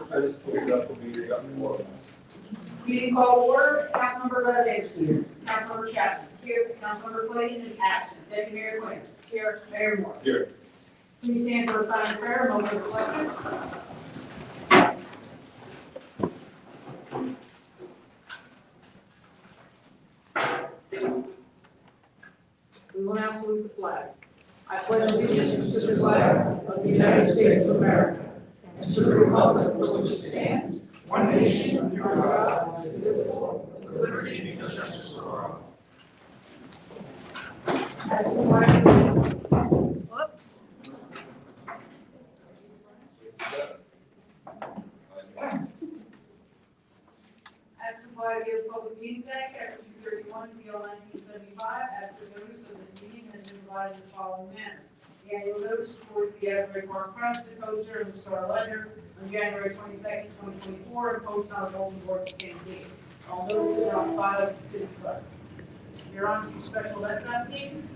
just picked up the meeting up more. Meeting call to order. Councilmember Anderson. Councilmember Chapman. Here. Councilmember Clayton is absent. Deputy Mayor Quinn. Here. Mayor Moore. Here. Please stand for a silent prayer. Moment of reflection. We will now salute the flag. I pledge allegiance to the flag of the United States of America and to the republic for which it stands, one nation, under God, indivisible, with liberty and justice for all. As the flag of the Public Meetings Act, Chapter 231, PL 1975, after notice of this meeting has been provided in the following manner. The annual notice for the Asbury Park Press, the Coaster, and the Star Ledger on January 22nd, 2024, and posted on the bulletin board the same date. All notices are on file at the city clerk. You're on to special events applications.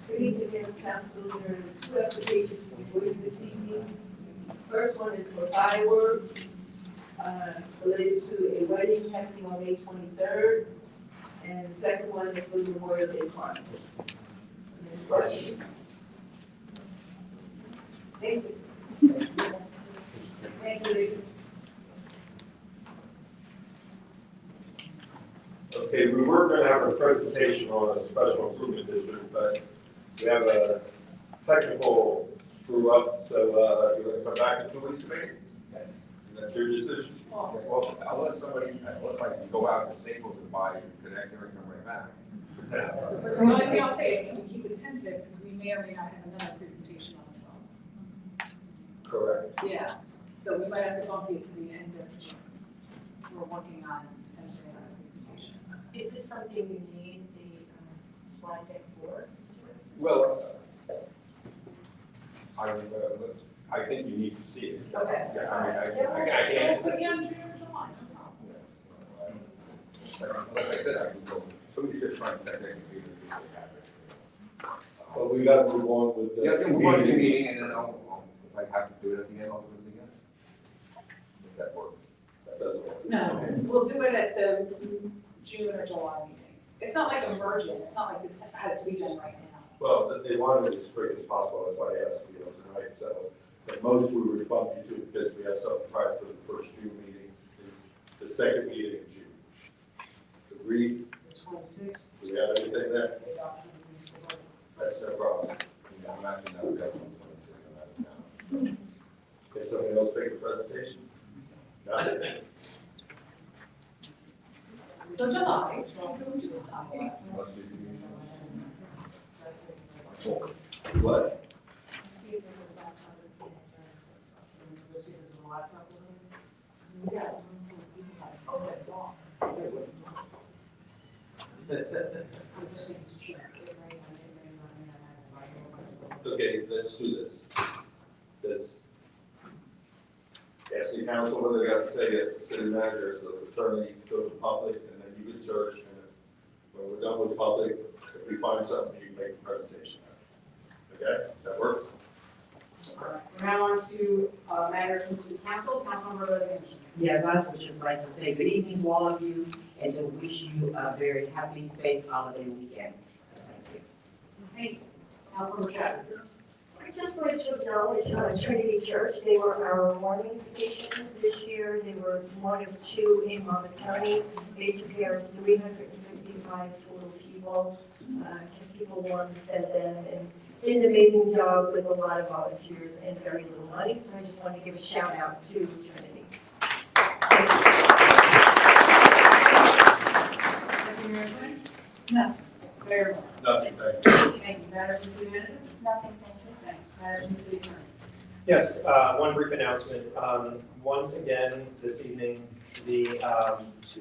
Good evening, Council. There are two applications before you this evening. First one is for fireworks related to a wedding happening on May 23rd. And the second one is for the Memorial Day Carnival. Any questions? Thank you. Thank you. Okay, we were going to have a presentation on a special improvement district, but we have a technical screw up, so you're going to come back in 2 weeks, maybe? That's your decision? Well, I'll let somebody, unless I can go out to Staples and buy a connector and come right back. But the only thing I'll say is we keep it tentative because we may or may not have another presentation on the 12th. Correct. Yeah, so we might have to bump it to the end of June. We're working on potentially another presentation. Is this something you need the slide deck for? Well, I think you need to see it. Okay. Yeah, I mean, I So can't. we'll put you on June or July, no problem. Like I said, I can go, somebody's just trying to technically do it. Well, we got to move on with the. Yeah, we'll go to the meeting and then I'll, if I have to do it at the end, I'll do it again. If that works. That doesn't work. No, we'll do it at the June or July meeting. It's not like emergent, it's not like this has to be done right now. Well, they wanted it as quick as possible, that's why I asked you tonight, so, but most we would bump you to, because we have something prior for the first June meeting, the second meeting in June. Agreed? The 26th. Do we have anything there? That's no problem. I'm actually not available on 26, I'm out of town. Can somebody else make a presentation? Nothing? So July. What? Okay, let's do this. Let's ask the council what they got to say, ask the city manager, so the attorney, go to public, and then you can search, and when we're done with public, if we find something, you can make a presentation. Okay, that works? We're now on to matters from city council. Councilmember Anderson. Yes, I would just like to say good evening to all of you and to wish you a very happy, safe holiday weekend. Thank you. Thank you. Councilmember Chapman. I just wanted to acknowledge Trinity Church. They were our morning station this year. They were one of two in Monmouth County. They took care of 365 total people, kept people warm, fed them, and did an amazing job with a lot of volunteers and very little money. So I just wanted to give a shout out to Trinity. Deputy Mayor Quinn? No. Mayor Moore? Nothing, thank you. Thank you. Matters from city manager? Nothing, thank you. Thanks. Matters from city attorney? Yes, one brief announcement. Once again, this evening, the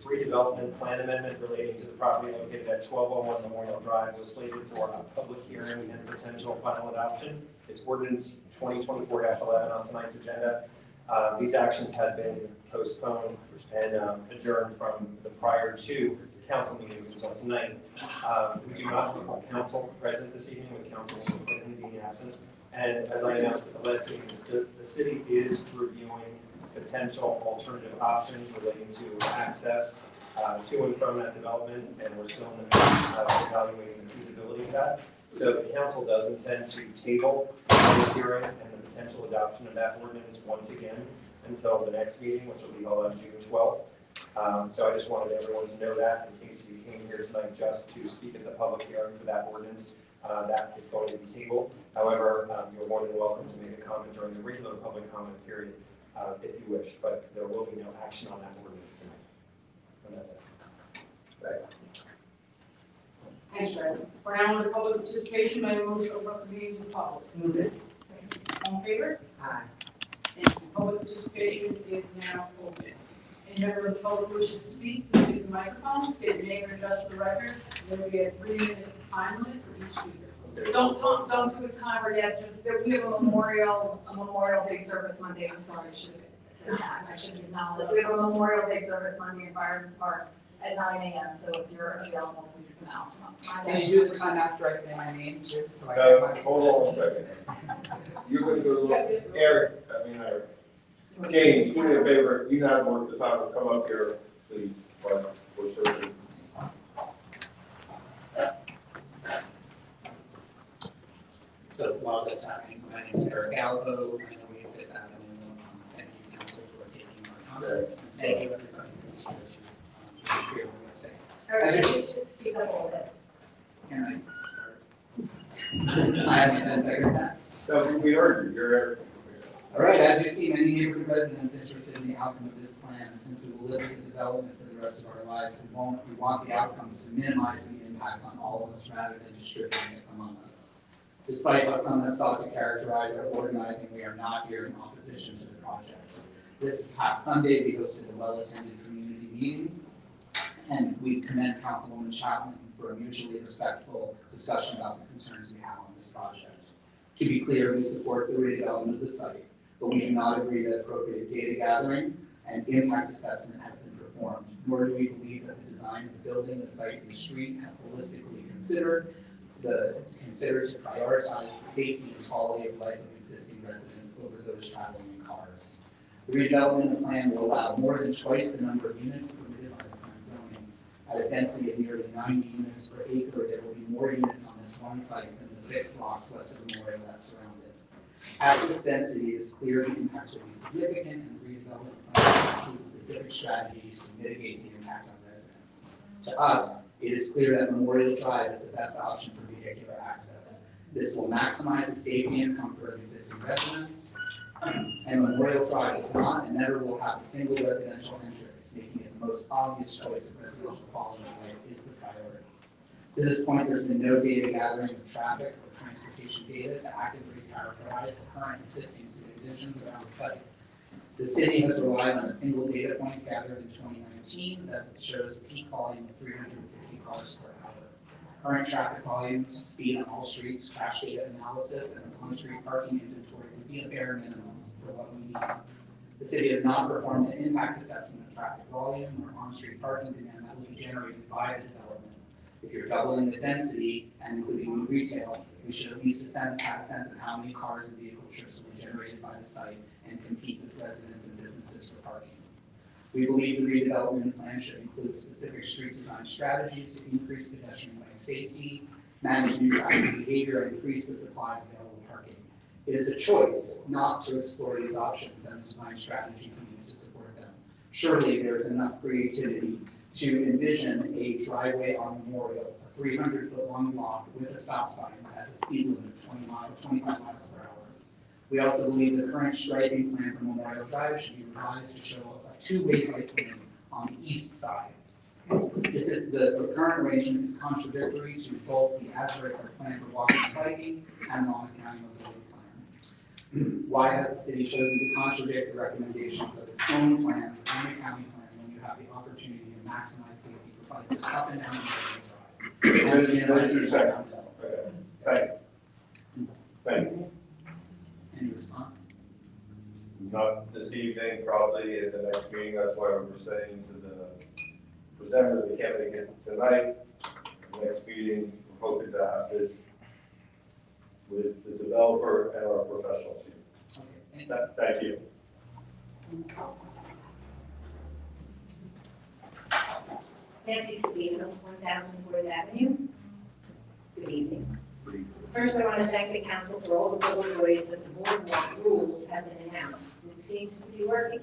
redevelopment plan amendment relating to the property located at 1201 Memorial Drive was slated for a public hearing and potential final adoption. It's ordinance 2024-11 on tonight's agenda. These actions had been postponed and adjourned from the prior two council meetings until tonight. We do not have a council present this evening, with Councilman Clinton being absent. And as I announced at the last meeting, the city is reviewing potential alternative options relating to access to and from that development, and we're still in the midst of evaluating the feasibility of that. So the council does intend to table the hearing and the potential adoption of that ordinance once again until the next meeting, which will be held on June 12th. So I just wanted everyone to know that in case you came here tonight just to speak at the public hearing for that ordinance. That is going to be tabled. However, you're more than welcome to make a comment during the regular public comment period if you wish, but there will be no action on that ordinance tonight. And that's it. Thanks, Fred. For now, under public participation, may I motion to open up the meeting to the public? Move it. All in favor? Aye. Thank you. Public participation is now open. Any member of the public wishes to speak, please use the microphone, state your name and address for the record. There will be a 3-minute time limit for each speaker. Don't do this timer yet, just, we have a Memorial Day service Monday, I'm sorry, I should have said that, I should have acknowledged. We have a Memorial Day service Monday in Fireman's Park at 9 a.m., so if you're available, please come out. Can you do the time after I say my name too? So I get my. Hold on 1 second. You're going to go, Eric, James, do me a favor, you not work the time to come up here, please, for certain. So while that's happening, my name is Eric Gallo, I know we have Fifth Avenue. Thank you, council, for taking our comments. Thank you, everybody, who's here to hear what we're saying. Eric, you should speak up a little bit. Can I start? I have my 10 seconds now. So we heard you, you're Eric. All right, as you see, many neighborhood residents interested in the outcome of this plan, and since we will live with the development for the rest of our lives, we want the outcomes to minimize the impacts on all of us rather than distributing it among us. Despite what some have sought to characterize our organizing, we are not here in opposition to the project. This past Sunday, we hosted a well-attended community meeting, and we commend Councilwoman Chapman for a mutually respectful discussion about the concerns we have on this project. To be clear, we support the redevelopment of the site, but we do not agree that appropriate data gathering and impact assessment has been performed, nor do we believe that the design of the building, the site, and the street have holistically considered to prioritize the safety and quality of life of existing residents over those traveling in cars. The redevelopment plan will allow more than twice the number of units permitted by the current zoning. At a density of nearly 90 units per acre, there will be more units on this one site than the 6 blocks west of Memorial that surround it. At this density, it is clear the impacts will be significant, and the redevelopment plan will include specific strategies to mitigate the impact on residents. To us, it is clear that Memorial Drive is the best option for vehicular access. This will maximize the safety and comfort of existing residents, and Memorial Drive is not and never will have a single residential entrance, making it the most obvious choice of residential quality of life is the priority. To this point, there's been no data gathering of traffic or transportation data to actively characterize the current existing city conditions around the site. The city has relied on a single data point gathered in 2019 that shows a peak volume of 350 cars per hour. Current traffic volumes, speed on all streets, crash data analysis, and on-street parking inventory would be a bare minimum for what we need. The city has not performed an impact assessment of traffic volume or on-street parking demand that will be generated by the development. If you're doubling the density and including new retail, we should at least have a sense of how many cars and vehicle trips will be generated by the site and compete with residents and businesses for parking. We believe the redevelopment plan should include specific street design strategies to increase pedestrian lane safety, manage new traffic behavior, and increase the supply of available parking. It is a choice not to explore these options and the design strategies needed to support them. Surely there is enough creativity to envision a driveway on Memorial, a 300-foot long block with a stop sign that has a speed limit of 25 miles per hour. We also believe the current striping plan for Memorial Drive should be revised to show a two-way bike lane on the east side. The current arrangement is contradictory to both the Asbury plan for walking and biking and Monmouth County mobility plan. Why has the city chosen to contradict the recommendations of its own plans and the county plan when you have the opportunity to maximize safety for bikers up and down the Drive? Thank you. Thank you. Any response? Not this evening, probably at the next meeting, that's why we're saying to the presenter, they can't make it tonight. The next meeting, we're hoping to have this with the developer and our professionals here. Okay. Thank you. Nancy Sabino, 1000 Fourth Avenue. Good evening. First, I want to thank the council for all the bold ways that the boardwalk rules have been announced. It seems to be working.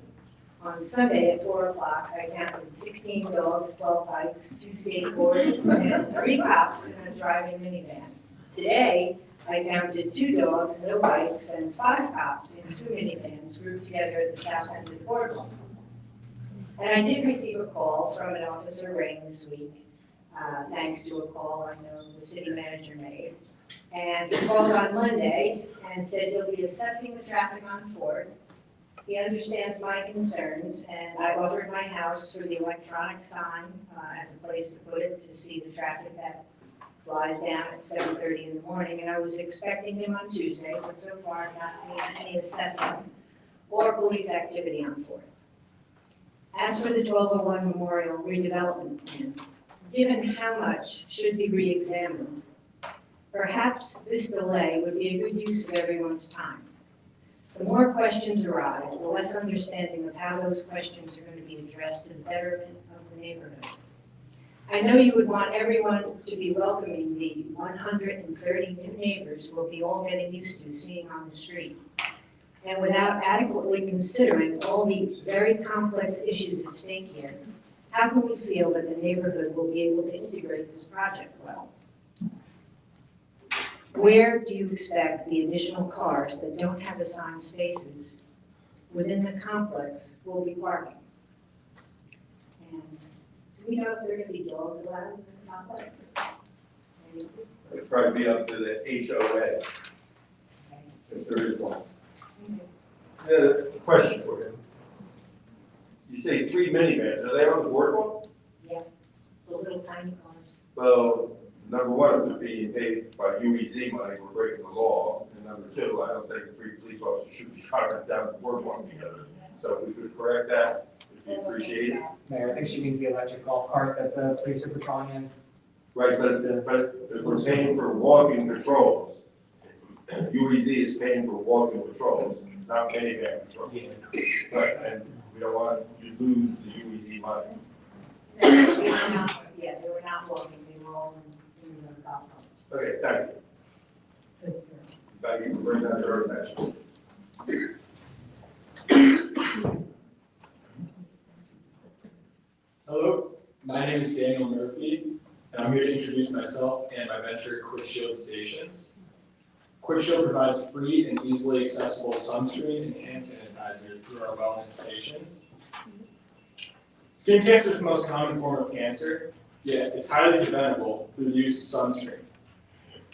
On Sunday at 4 o'clock, I counted 16 dogs, 12 bikes, 2 skateboards, and 3 cops in a driving minivan. Today, I counted 2 dogs, no bikes, and 5 cops in 2 minivans grouped together at the south end of the boardwalk. And I did receive a call from an officer Ring this week, thanks to a call I know the city manager made. And he called on Monday and said he'll be assessing the traffic on 4th. He understands my concerns, and I offered my house for the electronic sign as a place to put it to see the traffic that flies down at 7:30 in the morning. And I was expecting him on Tuesday, but so far I've not seen any assessment or police activity on 4th. As for the 1201 Memorial redevelopment plan, given how much should be re-examined, perhaps this delay would be a good use of everyone's time. The more questions arise, the less understanding of how those questions are going to be addressed to the betterment of the neighborhood. I know you would want everyone to be welcoming the 130 new neighbors we'll be all getting used to seeing on the street. And without adequately considering all the very complex issues at stake here, how can we feel that the neighborhood will be able to integrate this project well? Where do you expect the additional cars that don't have assigned spaces within the complex will be parking? And do we know if there are going to be dogs allowed in this complex? It'd probably be up to the HOA, if there is one. Question for you. You say 3 minivans, are they on the boardwalk? Yeah, the little tiny cars. Well, number one, if they're being paid by UEZ money, we're breaking the law. And number 2, I don't think 3 police officers should be driving down the boardwalk together. So if we could correct that, it'd be appreciated. Mayor, I think she means the electric golf cart that the police are patrolling in. Right, but if we're paying for walking patrols, UEZ is paying for walking patrols, not minivan patrols. Right, and we don't want you to lose the UEZ money. They were not walking, they were all in the golf carts. Okay, thank you. Thank you for bringing that to our attention. Hello, my name is Daniel Murphy, and I'm here to introduce myself and my venture, QuickShield Stations. QuickShield provides free and easily accessible sunscreen and hand sanitizer through our wellness stations. Skin cancer is the most common form of cancer, yet it's highly preventable through the use of sunscreen.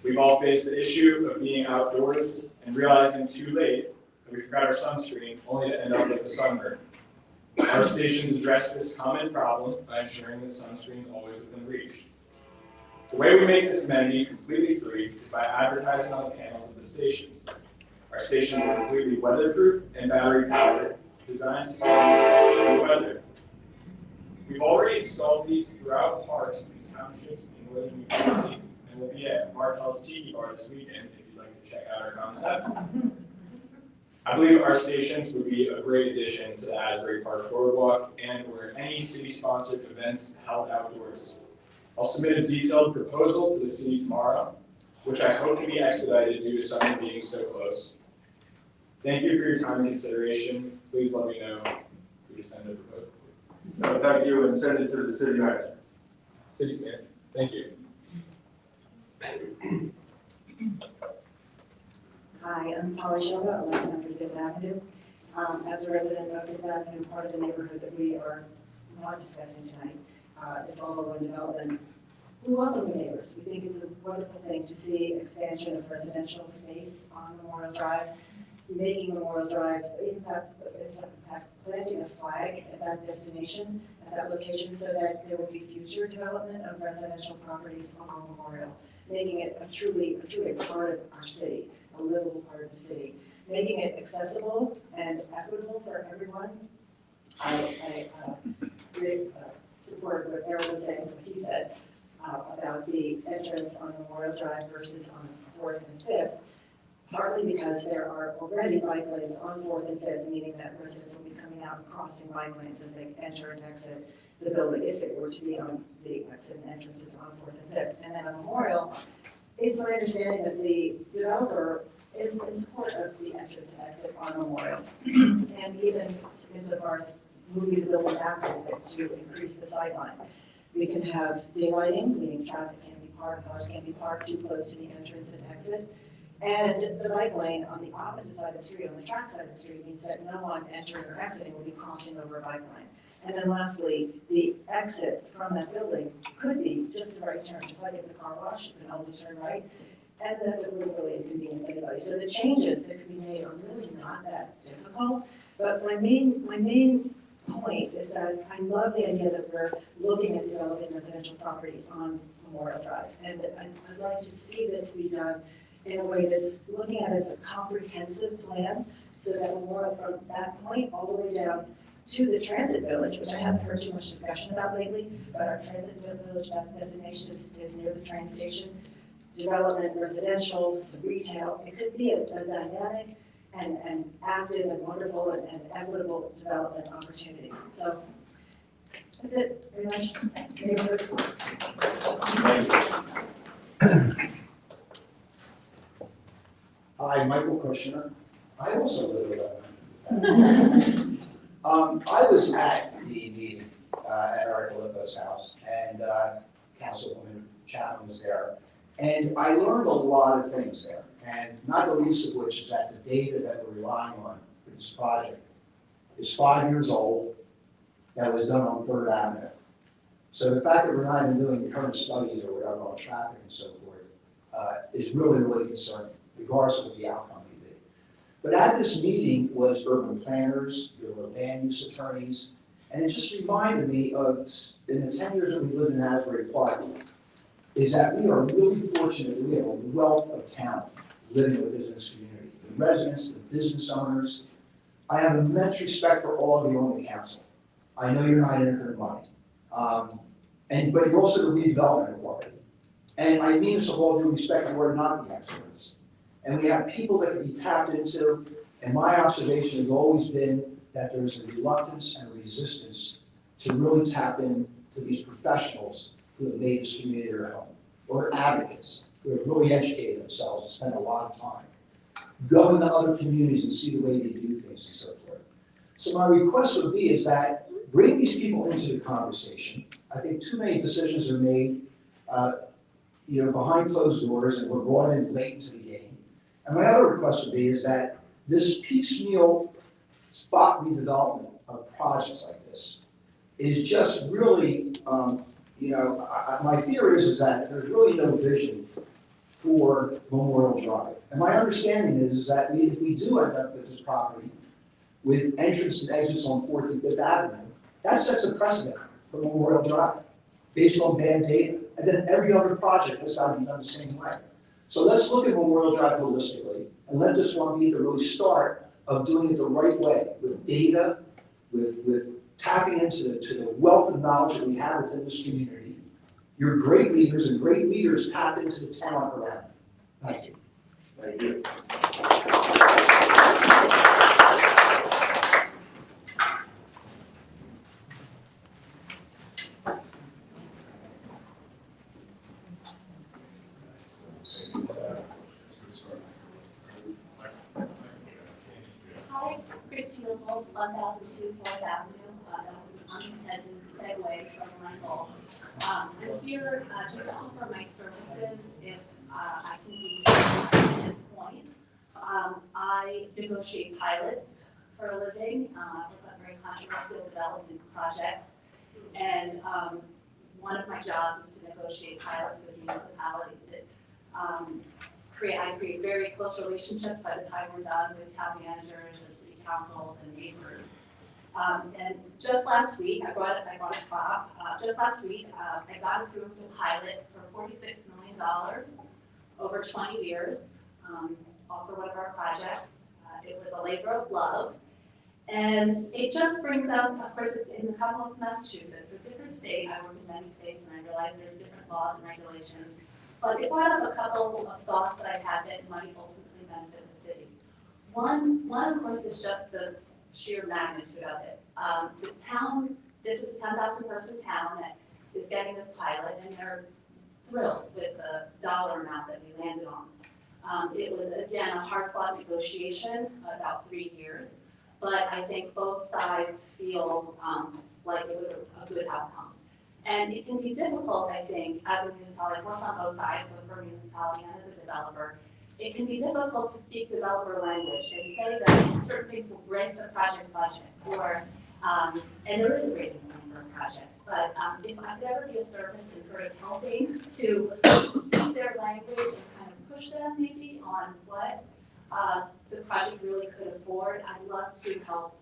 We've all faced the issue of being outdoors and realizing too late that we forgot our sunscreen, only to end up with a sunburn. Our stations address this common problem by ensuring that sunscreen is always within reach. The way we make this amenity completely free is by advertising on the panels of the stations. Our stations are completely weatherproof and battery powered, designed to stand the weather. We've already installed these throughout parks and townships in northern New Jersey, and we'll be at Martell's Tiki Bar this weekend if you'd like to check out our concept. I believe our stations would be a great addition to the Asbury Park Boardwalk and or any city-sponsored events held outdoors. I'll submit a detailed proposal to the city tomorrow, which I hope can be expedited due to summer being so close. Thank you for your time and consideration. Please let me know who to send a proposal to. No, thank you, and send it to the city manager. City manager, thank you. Hi, I'm Polly Shelba, 1100 Fifth Avenue. As a resident of Fifth Avenue, part of the neighborhood that we are not discussing tonight, the 1201 development, we welcome the neighbors. We think it's a wonderful thing to see expansion of residential space on Memorial Drive, making Memorial Drive, in fact, planting a flag at that destination, at that location, so that there will be future development of residential properties along Memorial, making it a truly part of our city, a livable part of the city. making it accessible and equitable for everyone. I really support what Errol was saying, what he said about the entrance on Memorial Drive versus on 4th and 5th, partly because there are already bike lanes on 4th and 5th, meaning that residents will be coming out and crossing bike lanes as they enter and exit the building, if it were to be on the exit and entrances on 4th and 5th. And then on Memorial, it's my understanding that the developer is in support of the entrance and exit on Memorial, and even insofar as moving the building back a little bit to increase the sightline. We can have daylighting, meaning traffic can be parked, cars can be parked too close to the entrance and exit. And the bike lane on the opposite side of the street, on the track side of the street, means that no one entering or exiting will be crossing over a bike lane. And then lastly, the exit from that building could be just a right turn, just like at the car wash, you can only turn right. And that would really inconvenience anybody. So the changes that could be made are really not that difficult. But my main point is that I love the idea that we're looking at developing residential property on Memorial Drive. And I'd like to see this be done in a way that's looking at it as a comprehensive plan, so that Memorial from that point all the way down to the transit village, which I haven't heard too much discussion about lately, but our transit village designation is near the train station. Development, residential, some retail, it could be a dynamic and active and wonderful and equitable development opportunity. So that's it, very much. Neighborhood. Hi, Michael Kushner. I also live with I was at the meeting at Eric Lippo's house, and Councilwoman Chapman was there. And I learned a lot of things there, and not the least of which is that the data that we're relying on for this project is 5 years old, that was done on 3rd Avenue. So the fact that we're not even doing current studies or whatever on traffic and so forth is really, really concerning, regardless of what the outcome may be. But at this meeting was urban planners, there were land use attorneys, and it just reminded me of, in the 10 years that we lived in Asbury Park, is that we are really fortunate that we have a wealth of talent living within this community. The residents, the business owners. I have immense respect for all of you on the council. I know you're not in it for the money. But you're also the redevelopment authority. And I mean this with all due respect, and we're not the experts. And we have people that can be tapped into, and my observation has always been that there's a reluctance and a resistance to really tap into these professionals who have made this community their home, or advocates who have really educated themselves and spent a lot of time going to other communities and see the way they do things and so forth. So my request would be is that bring these people into the conversation. I think too many decisions are made behind closed doors, and we're brought in late into the game. And my other request would be is that this piecemeal spot redevelopment of projects like this is just really, my fear is that there's really no vision for Memorial Drive. And my understanding is that if we do end up with this property with entrance and exits on 4th and 5th Avenue, that sets a precedent for Memorial Drive based on bad data. And then every other project has got to be done the same way. So let's look at Memorial Drive holistically, and let this one be the really start of doing it the right way, with data, with tapping into the wealth of knowledge that we have within this community. You're great leaders, and great leaders tap into the talent around. Thank you. Thank you. Hi, Christy Wolf, 1002 4th Avenue. That was an unintended segue from my goal. I'm here just to offer my services if I can be at any point. I negotiate pilots for a living. I work on very controversial development projects. And one of my jobs is to negotiate pilots with municipalities. I create very close relationships by the time we're done with town managers and city councils and neighbors. And just last week, I brought a prop. Just last week, I got approved a pilot for $46 million over 20 years, all for one of our projects it was a labor of love. And it just brings up, of course, it's in the Commonwealth of Massachusetts, a different state. I work in many states and I realize there's different laws and regulations. But it brought up a couple of thoughts that I had that might ultimately benefit the city. One of course, is just the sheer magnitude of it. The town, this is a 10,000 person town that is getting this pilot, and they're thrilled with the dollar amount that we landed on. It was, again, a hard-fought negotiation, about 3 years, but I think both sides feel like it was a good outcome. And it can be difficult, I think, as a municipality, I've worked on both sides, both for a municipality and as a developer. It can be difficult to speak developer language. They say that certain things will break the project budget, or, and there is a breaking point for a project. But if I could ever be of service in sort of helping to speak their language and kind of push them maybe on what the project really could afford, I'd love to help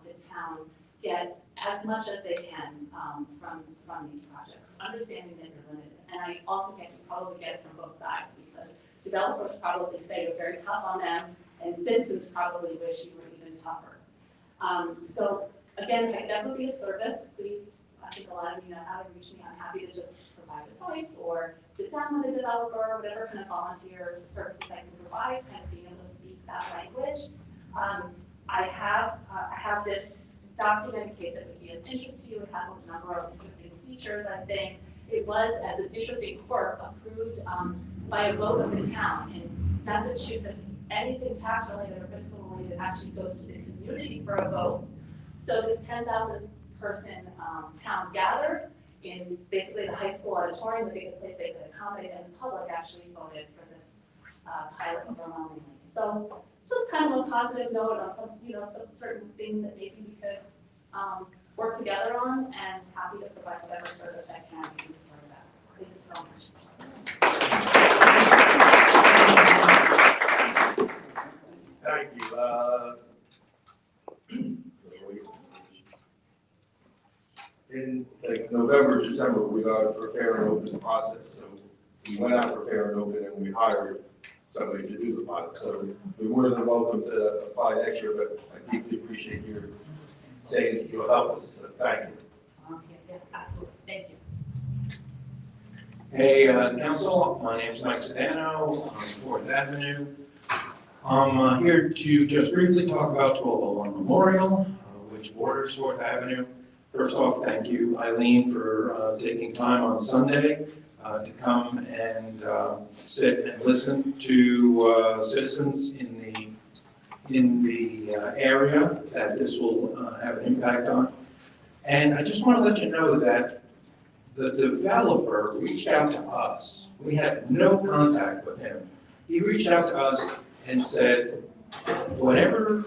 the town get as much as they can from these projects, understanding that you're limited. And I also think you probably get it from both sides, because developers probably say you're very tough on them, and citizens probably wish you were even tougher. So again, if I could ever be of service, please, I think a lot of you know how to reach me. I'm happy to just provide advice or sit down with a developer, or whatever kind of volunteer services I can provide, kind of being able to speak that language. I have this document in case it would be of interest to you. It has a number of interesting features, I think. It was, as an interesting quirk, approved by a vote of the town. In Massachusetts, anything tax related or fiscal related actually goes to the community for a vote. So this 10,000 person town gathered in basically the high school auditorium, the biggest place they could accommodate, and the public actually voted for this pilot overwhelmingly. So just kind of a positive note on some certain things that maybe we could work together on, and happy to provide whatever service I can in support of that. Thank you so much. Thank you. In like November, December, we got for fair and open process. So we went out for fair and open, and we hired somebody to do the pilot. So we're more than welcome to apply next year, but I deeply appreciate your saying that you'll help us. So thank you. Yes, absolutely. Thank you. Hey, Council, my name is Mike Sedano, on 4th Avenue. I'm here to just briefly talk about 1201 Memorial, which borders 4th Avenue. First off, thank you, Eileen, for taking time on Sunday to come and sit and listen to citizens in the area that this will have an impact on. And I just want to let you know that the developer reached out to us. We had no contact with him. He reached out to us and said, whatever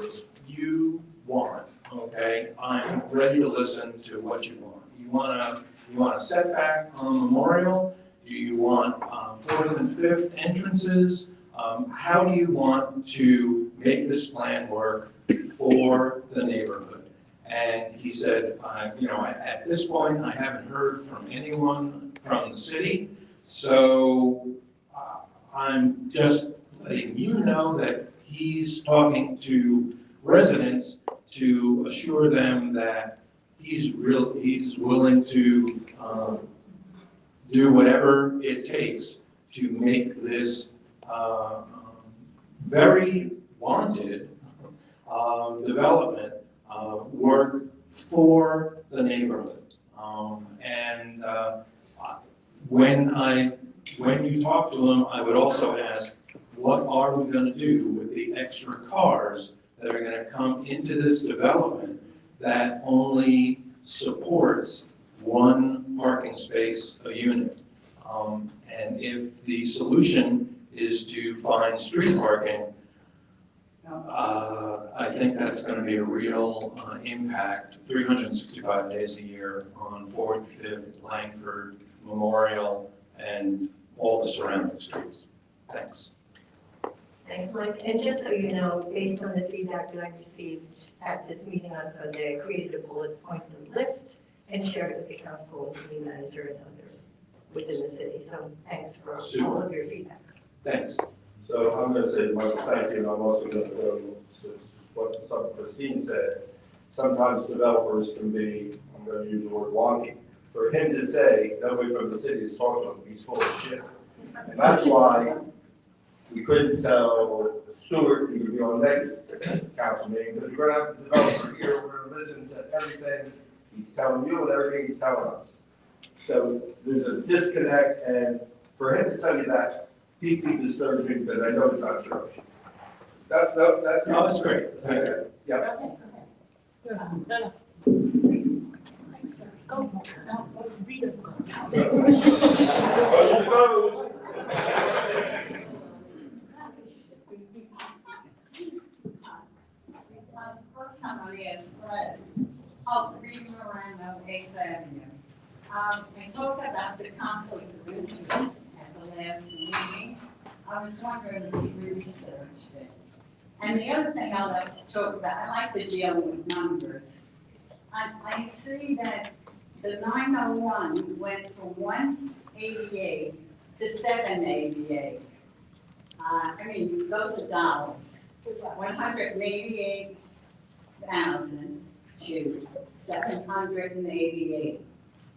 you want, okay, I'm ready to listen to what you want. You want a setback on Memorial? Do you want 4th and 5th entrances? How do you want to make this plan work for the neighborhood? And he said, at this point, I haven't heard from anyone from the city, so I'm just letting you know that he's talking to residents to assure them that he's willing to do whatever it takes to make this very wanted development work for the neighborhood. When you talk to him, I would also ask, what are we going to do with the extra cars that are going to come into this development that only supports one parking space a unit? And if the solution is to find street parking, I think that's going to be a real impact, 365 days a year on 4th, 5th, Langford, Memorial, and all the surrounding streets. Thanks. Thanks, Mike. And just so you know, based on the feedback that I received at this meeting on Sunday, I created a bullet point list and shared it with the council, city manager, and others within the city. So thanks for all of your feedback. Thanks. So I'm going to say, Michael, thank you, and I'm also going to go, since something Christine said, sometimes developers can be, I'm gonna use the word wonky. For him to say, nobody from the city is talking to him, he's full of shit. And that's why we couldn't tell Stuart he would be on next council meeting, because we're gonna have a developer here, we're gonna listen to everything he's telling you and everything he's telling us. So there's a disconnect, and for him to tell you that deeply disturbs me, because I know it's not true. No, that's great. Thank you. Yeah. Motion goes. First time I asked Fred, reading around on 8th Avenue. We talked about the conflict of interest at the last meeting. I was wondering if you researched it. And the other thing I like to talk about, I like to deal with numbers. I see that the 901 went from 188 to 788. I mean, those are dollars. 188,000 to 788.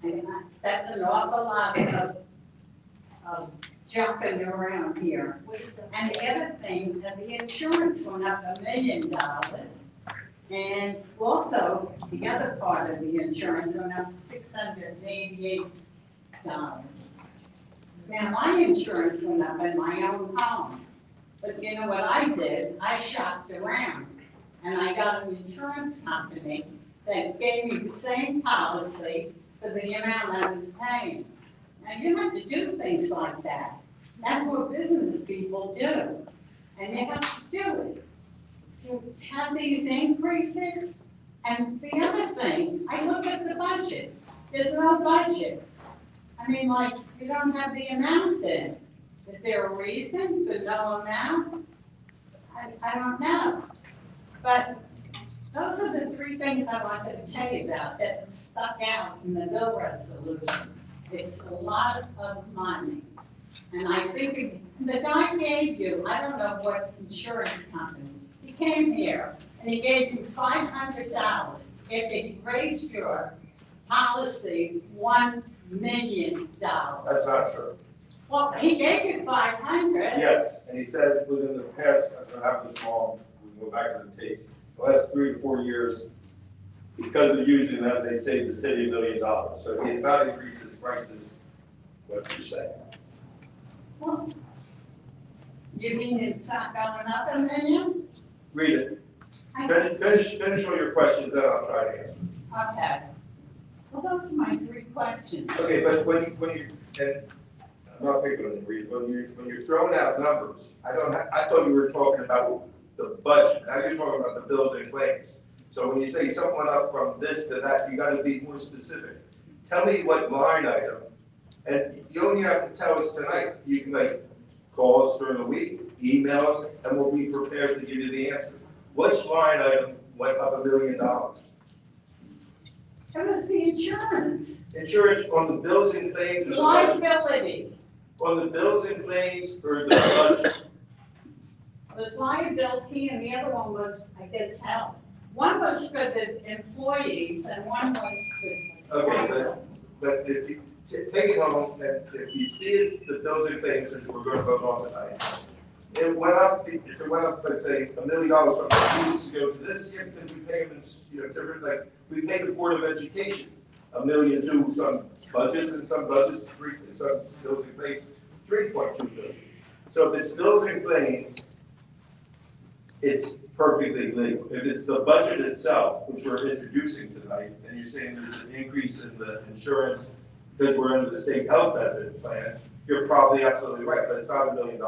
And that's an awful lot of jumping around here. And the other thing, the insurance went up $1 million. And also, the other part of the insurance went up $688. Now, my insurance went up in my own home. But you know what I did? I shopped around. And I got an insurance company that gave me the same policy for the amount I was paying. Now, you have to do things like that. That's what business people do. And you have to do it. To have these increases. And the other thing, I look at the budget. There's no budget. I mean, like, you don't have the amount in. Is there a reason for no amount? I don't know. But those are the three things I wanted to tell you about that stuck out in the bill resolution. It's a lot of money. And I think the guy gave you, I don't know what insurance company, he came here and he gave you $500 after he raised your policy $1 million. That's not true. Well, he gave you 500. Yes, and he said within the past, I don't have this long, we can go back to the tapes, the last 3 to 4 years, because of using them, they saved the city $1 million. So he has not increased his prices, what you're saying. Well, you mean it's not going up $1 million? Read it. Finish all your questions, then I'll try to answer. Okay. Well, those are my 3 questions. Okay, but when you, and I'm not picking on you, Rita, when you're throwing out numbers, I thought you were talking about the budget. Now you're talking about the bills and claims. So when you say someone up from this to that, you gotta be more specific. Tell me what line item, and you don't even have to tell us tonight. You can call us during the week, email us, and we'll be prepared to give you the answer. Which line item went up $1 million? It was the insurance. Insurance on the bills and claims? Liability. On the bills and claims or the budget? It was liability and the other one was, I guess, health. One was for the employees and one was for. Okay, but if you take it home, and if you see it's the bills and claims, which we're going to vote on tonight, it went up, if it went up, let's say, $1 million from 2 weeks ago to this year, because we pay them, different, we pay the Board of Education $1 million to some budgets and some budgets, some bills and claims, 3.2 billion. So if it's bills and claims, it's perfectly legal. If it's the budget itself, which we're introducing tonight, and you're saying there's an increase in the insurance because we're under the state health benefit plan, you're probably absolutely right, but it's not $1 million.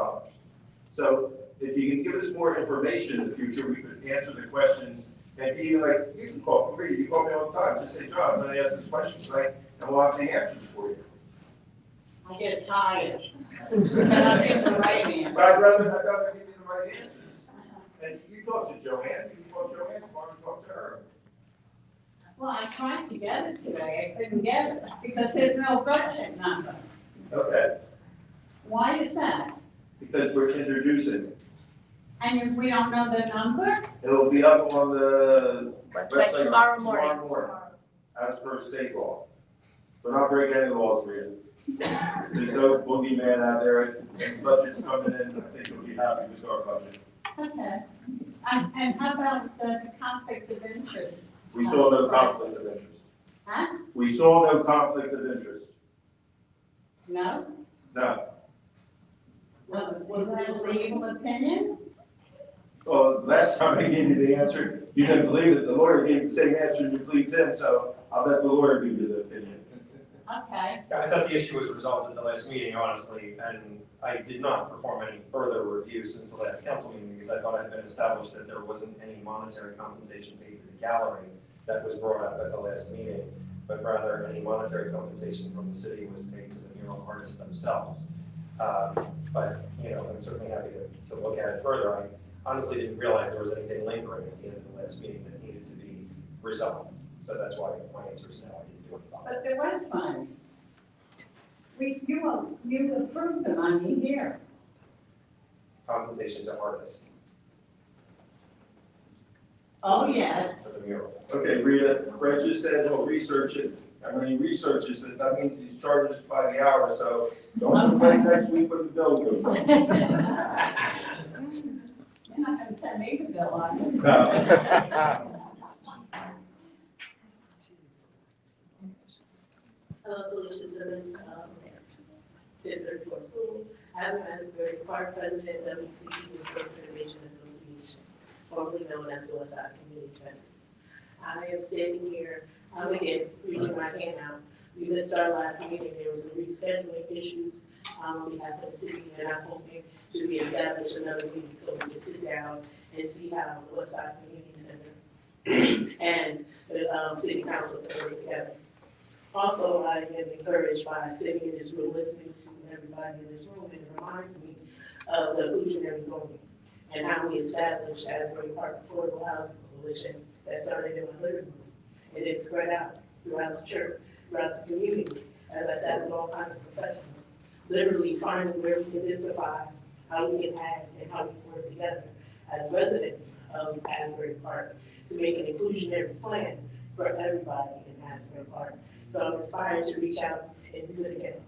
So if you can give us more information in the future, we could answer the questions. And even you can call me, you call me all the time, just say, John, I'm gonna ask this question tonight, and we'll have the answers for you. I get tired. And I'll give the right answer. But I'd rather give you the right answers. And you talk to Joanne, you can call Joanne tomorrow and talk to her. Well, I tried to get it today, I couldn't get it, because there's no budget number. Okay, Why is that? because we're introducing it. And if we don't know the number? It'll be up on the Website website tomorrow morning. As per state law. So not break any laws, Rita. There's no boogeyman out there, and budget's coming in, I think you'll be happy with our budget. Okay. And how about the conflict of interest? We saw no conflict of interest. Huh? We saw no conflict of interest. No? No. Was that a legal opinion? Well, last time I gave you the answer, you didn't believe it. The lawyer gave the same answer and you believed him, so I'll let the lawyer give you the opinion. Okay. Yeah, I thought the issue was resolved at the last meeting, honestly, and I did not perform any further review since the last council meeting because I thought it had been established that there wasn't any monetary compensation paid to the gallery that was brought up at the last meeting, but rather any monetary compensation from the city was paid to the mural artists themselves. But, you know, I'm certainly happy to look at it further. I honestly didn't realize there was anything lingering at the end of the last meeting that needed to be resolved. So that's why my answer is no, I didn't do it. But there was money. You approved the money here. Compensation to artists Oh, yes. for the murals. Okay, Rita, Fred just said he'll research it. And when he researches it, that means he's charging us by the hour, so don't complain next week when the bill goes. You're not gonna send me the bill, are you? No. Hello, Felicia Simmons, 1034 School. I'm Asbury Park President of WCC Historic Preservation Association, formerly known as the Westside Community Center. I am standing here, again, reaching my hand out. We missed our last meeting, there was some rescheduling issues on behalf of the city, and I'm hoping to reestablish another meeting so we can sit down and see how the Westside Community Center and the city council can work together. Also, I am encouraged by sitting in this room, listening to everybody in this room, and it reminds me of the inclusionary zoning and how we established Asbury Park Affordable Housing Coalition that started in my living room. And it's spread out throughout the church, throughout the community, as I sat with all kinds of professionals, literally finding where we can densify, how we can add, and how we can work together as residents of Asbury Park to make an inclusionary plan for everybody in Asbury Park. So I'm inspired to reach out and do it again,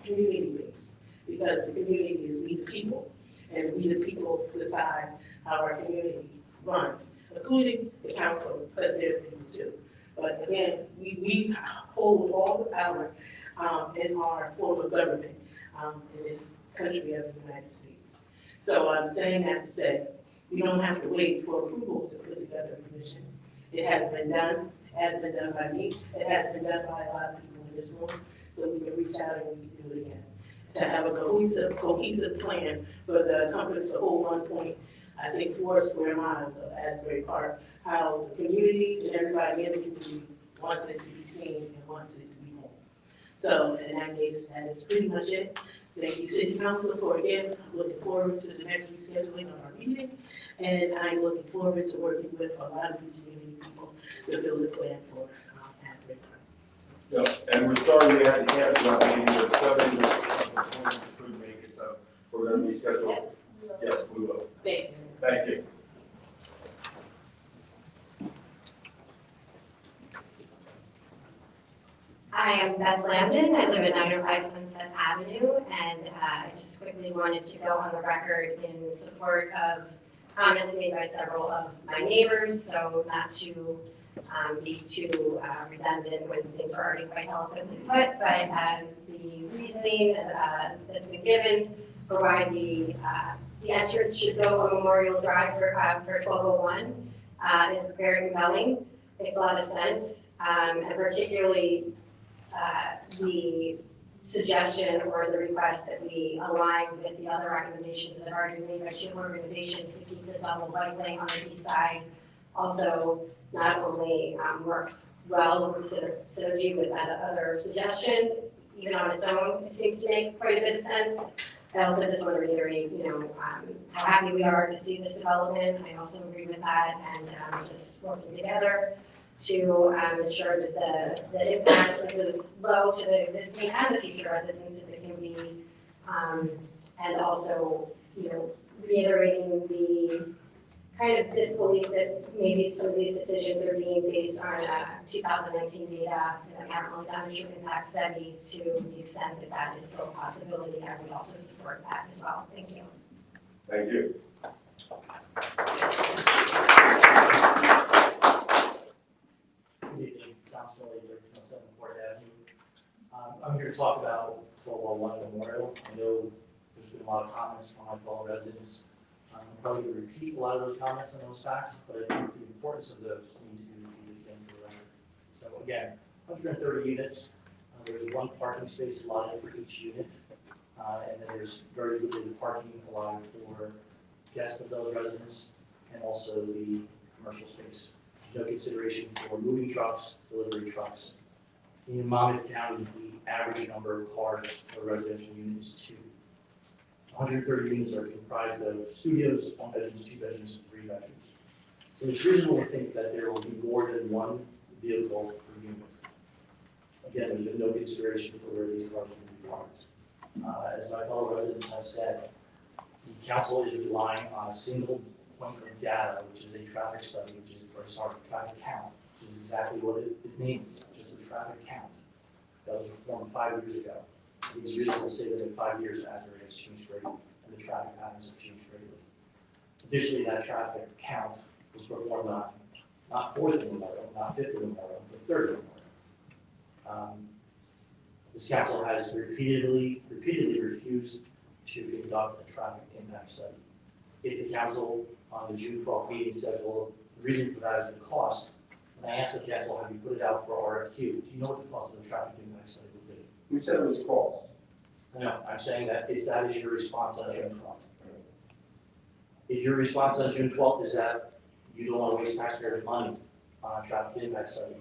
community-based, because the community is we the people, and we the people decide how our community runs, including the council, because they're people too. But again, we hold all the power in our form of government in this country of the United States. So I'm saying that to say, we don't have to wait for approval to put together a commission. It has been done. Has been done by me, it has been done by a lot of people in this room, so we can reach out and we can do it again. To have a cohesive plan for the compass the whole 4 square miles of Asbury Park, how the community and everybody in the community wants it to be seen and wants it to be home. So in that case, that is pretty much it. Thank you, City Council, for again, I'm looking forward to the next rescheduling of our meeting, and I'm looking forward to working with a lot of the community people to build a plan for Asbury Park. Yeah, and we're sorry we had to cancel that meeting, but somebody was couldn't make it, so we're gonna reschedule. Yes, we will. Thank you. Thank you. I am Beth Lambden. I live at 905 Sunset Avenue, and I just quickly wanted to go on the record in support of comments made by several of my neighbors, so not to be too redundant when things are already quite eloquently put, but the reasoning that's been given for why the entrance should go on Memorial Drive for 1201 is very compelling. Makes a lot of sense, and particularly the suggestion or the request that we align with the other recommendations that are already made by two organizations to keep the double bike lane on the east side. Also, not only works well with synergy with that other suggestion, even on its own, it seems to make quite a bit of sense. I also just want to reiterate, how happy we are to see this development. I also agree with that, and just working together to ensure that the impact is as low to the existing and the future residents as it can be, and also, reiterating the kind of disbelief that maybe some of these decisions are being based on 2019 data, and we haven't really done a true impact study to the extent that that is still a possibility. I would also support that as well. Thank you. Thank you. Good evening, Council Leader, 7 Fourth Avenue. I'm here to talk about 1201 Memorial. I know there's been a lot of comments from my fellow residents. I'm probably going to repeat a lot of those comments and those facts, but I think the importance of those need to be repeated again for the record. So again, 130 units. There's one parking space allotted for each unit, and then there's very limited parking allotted for guests of those residents and also the commercial space. There's no consideration for moving trucks, delivery trucks. In Monmouth County, the average number of cars for a residential unit is 2. 130 units are comprised of studios, 1 bedrooms, 2 bedrooms, and 3 bedrooms. So it's reasonable to think that there will be more than one vehicle per unit. Again, there's been no consideration for where these cars will be parked. As my fellow residents have said, the council is relying on a single point of data, which is a traffic study, traffic count, which is exactly what it means, just a traffic count. That was performed 5 years ago. It is reasonable to say that in 5 years, Asbury has changed greatly, and the traffic patterns have changed greatly. Additionally, that traffic count was performed on not 4th of Memorial, not 5th of Memorial, but 3rd of Memorial. This council has repeatedly refused to conduct a traffic impact study. If the council on the June 12th meeting says, well, the reason for that is the cost, and I asked the council, have you put it out for RFQ? Do you know what the cost of the traffic impact study would be? You said it was cost. No, I'm saying that if that is your response on June 12th. If your response on June 12th is that you don't want to waste taxpayers' money on a traffic impact study,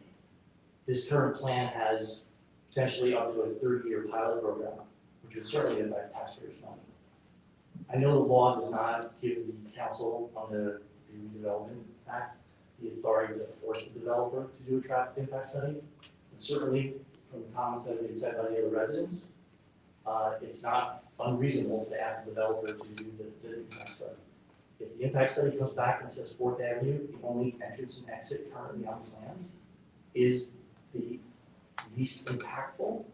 this current plan has potentially up to a 30-year pilot program, which would certainly affect taxpayers' money. I know the law does not give the council on the redevelopment act the authority to force the developer to do a traffic impact study. And certainly, from the comments that have been said by the other residents, it's not unreasonable to ask the developer to do the impact study. If the impact study comes back and says 4th Avenue, the only entrance and exit currently on plans is the least impactful,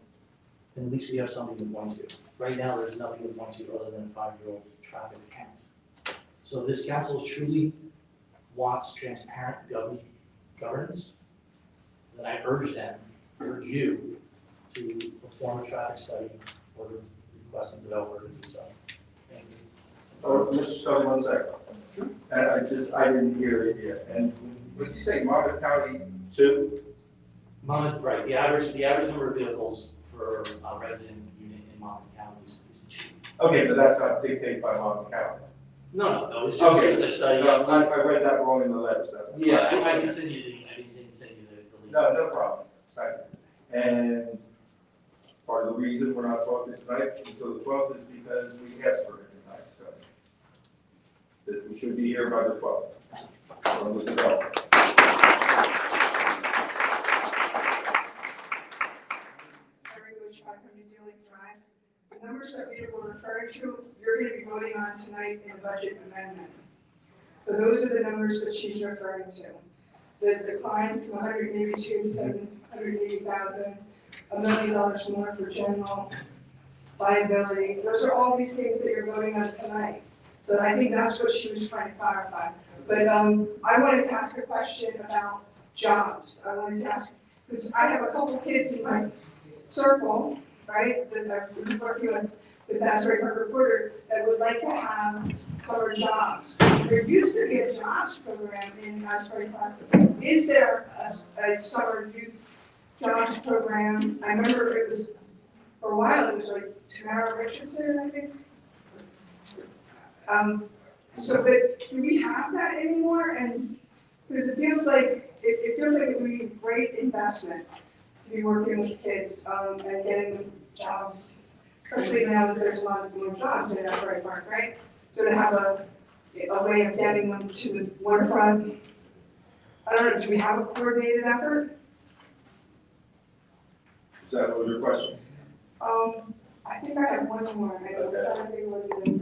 then at least we have something to point to. Right now, there's nothing to point to other than a 5-year-old traffic count. So if this council truly wants transparent governance, then I urge you to perform a traffic study or request the developer to do so. Thank you. Oh, Mr. Scully, 1 second. I didn't hear it yet. And what did you say, Monmouth County 2? Monmouth, right, the average number of vehicles for a resident unit in Monmouth County is 2. Okay, but that's not dictated by Monmouth County. No, it's just a study. No, I read that wrong in the letter, so. Yeah, I can send you the link. No problem. Thank you. And part of the reason we're not talking tonight until the 12th is because we asked for it tonight, so. That we should be here by the 12th. From the developer. The numbers that we were referring to, you're going to be voting on tonight in the budget amendment. So those are the numbers that she's referring to. The decline from 182 to 780,000, $1 million more for general liability. Those are all these things that you're voting on tonight. So I think that's what she was trying to clarify. But I wanted to ask a question about jobs. I wanted to ask, because I have a couple kids in my circle, right, that I've been working with Asbury Park Reporter that would like to have summer jobs. There used to be a jobs program in Asbury Park. Is there a summer youth jobs program? I remember it was, for a while, it was like Tamara Richardson, I think. But do we have that anymore? And because it feels like it would be a great investment to be working with kids and getting them jobs, especially now that there's a lot of more jobs in Asbury Park, right? So to have a way of getting them to the waterfront. I don't know, do we have a coordinated effort? Is that your question? I think I have one more. I don't think what it is.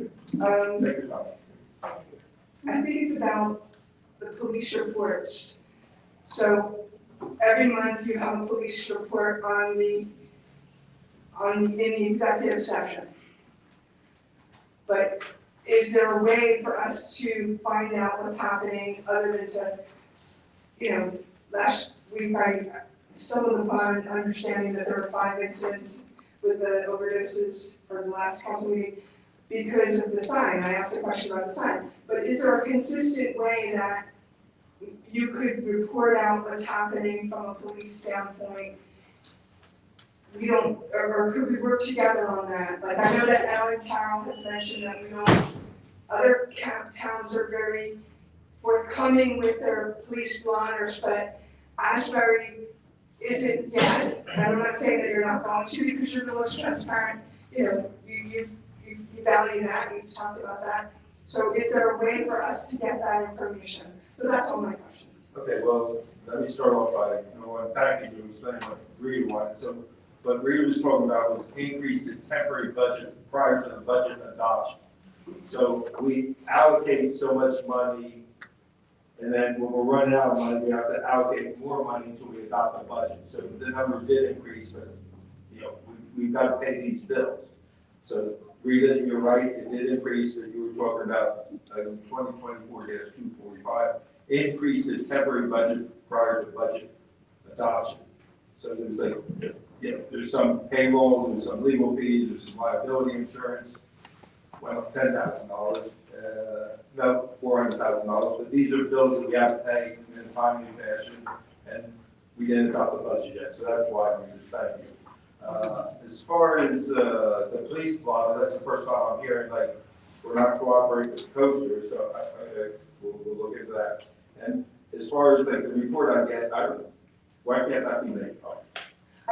Take your time. I think it's about the police reports. So every month you have a police report in the executive session. But is there a way for us to find out what's happening other than to, last week I stumbled upon understanding that there were 5 incidents with the overdoses for the last council meeting because of the sign. I asked a question about the sign. But is there a consistent way that you could report out what's happening from a police standpoint? Or could we work together on that? Like, I know that Alan Carroll has mentioned that other towns are very forthcoming with their police blotters, but Asbury isn't yet. And I'm not saying that you're not going to because you're the most transparent, you value that, we've talked about that. So is there a way for us to get that information? So that's all my questions. Okay, well, let me start off by, thanking you, explaining what Rita wanted. So what Rita was talking about was increase in temporary budget prior to the budget adoption. So we allocate so much money, and then when we're running out of money, we have to allocate more money until we adopt the budget. So the number did increase, but we've got to pay these bills. So Rita, you're right, it did increase, but you were talking about 2024-245, increase in temporary budget prior to budget adoption. So there's there's some payroll, there's some legal fees, there's some liability insurance, went up $10,000, no, $400,000, but these are bills that we have to pay in a timely fashion, and we didn't adopt the budget yet, so that's why we just thank you. As far as the police blotter, that's the first time I'm hearing, we're not cooperating with the coaster, so we'll look into that. And as far as the report I get, why can't that be made public?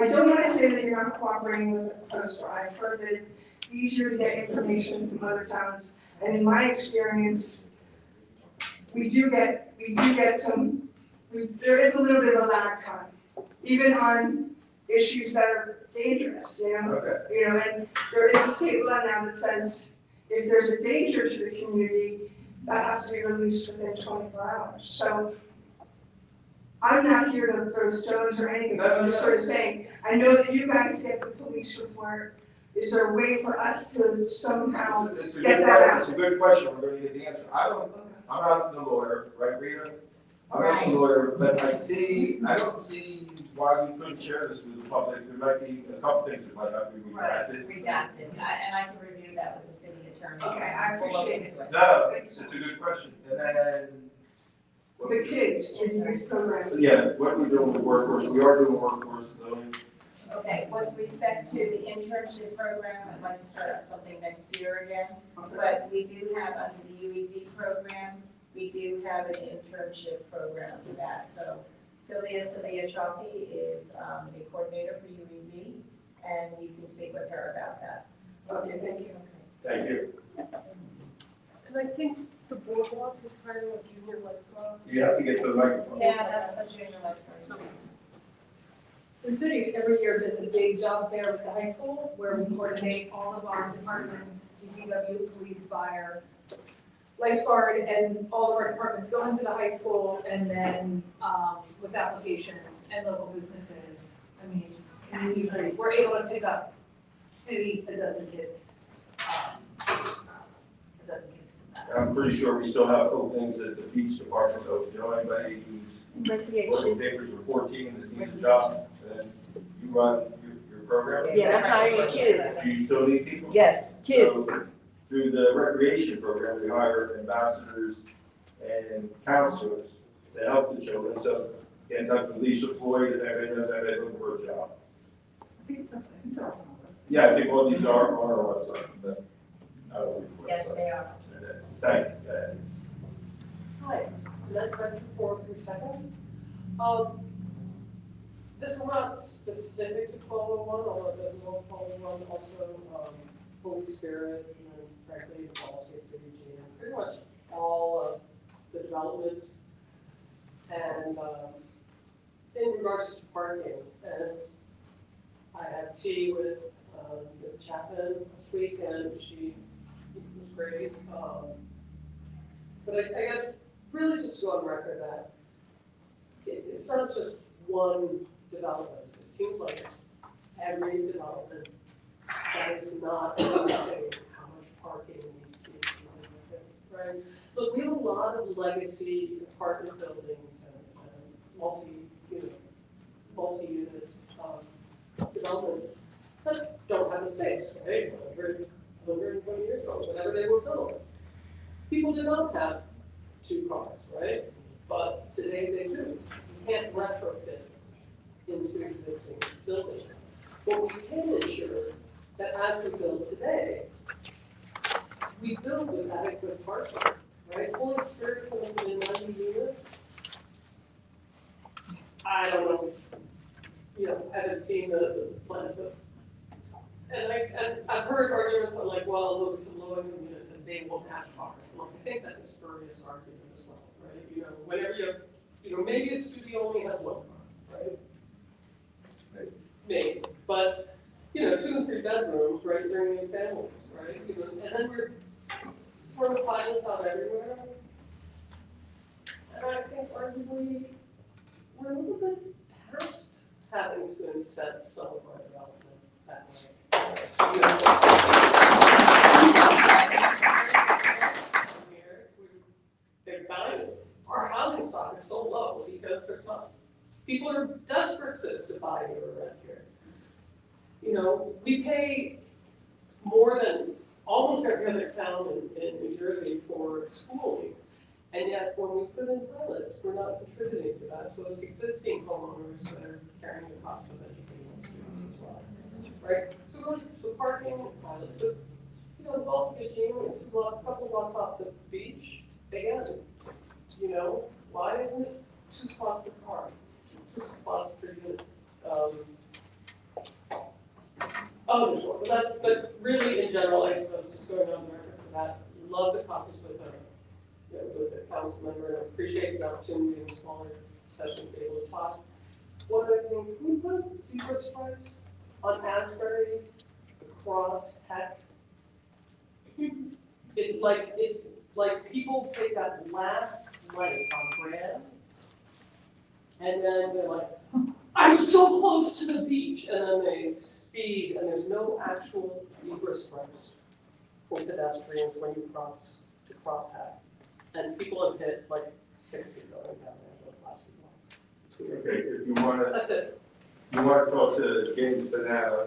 I don't want to say that you're not cooperating with the coaster. I've heard that it's easier to get information from other towns, and in my experience, we do get there is a little bit of a lag time, even on issues that are dangerous, Okay. And there is a state law now that says if there's a danger to the community, that has to be released within 24 hours. So I'm not here to throw stones or anything, I'm just sort of saying, I know that you guys get the police report. Is there a way for us to somehow get that out? It's a good question, we're going to get the answer. I'm not the lawyer, right, Rita? I'm not the lawyer, but I don't see why we couldn't share this with the public. There might be a couple things that might have to be redacted. Redacted, and I can review that with the city attorney. Okay, I appreciate it. No, it's a good question. And then. The kids in youth program. Yeah, what we're doing with workforce, we are doing workforce loan. Okay, with respect to the internship program, I'd like to start up something next year again. But we do have under the UEZ program, we do have an internship program for that. So Sylvia Chaffee is the coordinator for UEZ, and you can speak with her about that. Okay, thank you. Thank you. And I think the boardwalk is kind of a junior lifeguard. You have to get to the microphone. Yeah, that's the junior lifeguard. The city every year does a big job fair with the high school where we coordinate all of our departments, DPW, police, fire, lifeguard, and all of our departments go into the high school and then with applications and local businesses. I mean, we're able to pick up maybe a dozen kids. I'm pretty sure we still have openings at the beach department, so if you know anybody who's working papers for 14 that needs a job, then you run your program. Yeah, that's hiring kids. Do you still need people? Yes, kids. So, through the recreation program, we hire ambassadors and counselors to help the children. So get in touch with Alicia Floyd if anybody knows anybody looking for a job. Yeah, I think all these are on our website, but I don't know. Yes, they are. Thank you. Hi, I'd like to forward for a second. This is not specific to 1201, although it does involve 1201, also Holy Spirit, and frankly, politics, pretty much all of the developments. And in regards to parking, and I had tea with Ms. Chapman this week, and she was great. But I guess really just to go on record that it's not just one development. It seems like it's every development that is not addressing how much parking needs to be implemented, right? Look, we have a lot of legacy apartment buildings and multi-units developments that don't have a space, right? 120 years ago, whenever they were built. People did not have 2 cars, right? But today they do. You can't retrofit into existing buildings. But we can ensure that as we build today, we build with adequate parking, right? Full experience going to put in 90 units. I don't know. I haven't seen the plan, but and I've heard arguments on like, well, there'll be some low-income units and they won't have cars. Well, I think that's a spurious argument as well, right? Whenever you have, maybe a studio only has 1 car, right? Maybe, but 2 and 3 bedrooms, right? Bringing in families, right? And then we're throwing pilots out everywhere. And I think arguably we're a little bit past having to incent some of our development that way. They're dying. Our housing stock is so low because there's not. People are desperate to buy here or rent here. We pay more than almost every other town in New Jersey for schooling, and yet when we put in pilots, we're not contributing to that. So it's existing homeowners that are carrying the cost of educating students as well, right? So parking and pilots, but Gulf Fishing, a couple blocks off the beach, again, why isn't it 2 spots per car, 2 spots per unit? But really in general, I suppose, just going on the record for that, love the copies with the council member, and I appreciate the opportunity in a smaller session to be able to talk. One other thing, can we put zebra stripes on Asbury across Heck? It's like people take that last light on brand, and then they're like, I'm so close to the beach, and then they speed, and there's no actual zebra stripes for pedestrians when you cross Heck. And people have hit like 60 going down there those last few blocks. Okay, if you want to. That's it. You want to talk to James Banana,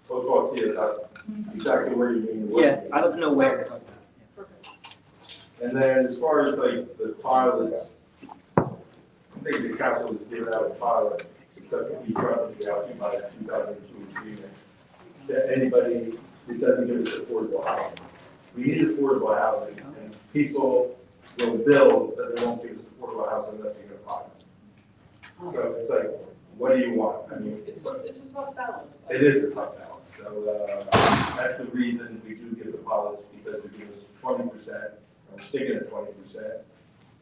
we'll talk to you about exactly where you mean. Yeah, I'd love to know where. And then as far as like the pilots, I think the council was giving out a pilot, except for each one, the out by 2002 agreement, that anybody that doesn't give us affordable housing. We need affordable housing, and people will build, but they won't give us affordable housing unless they get a pilot. So it's like, what do you want? I mean, It's a tough balance. it is a tough balance. So that's the reason we do give the pilots, because they give us 20%, and we're sticking at 20%.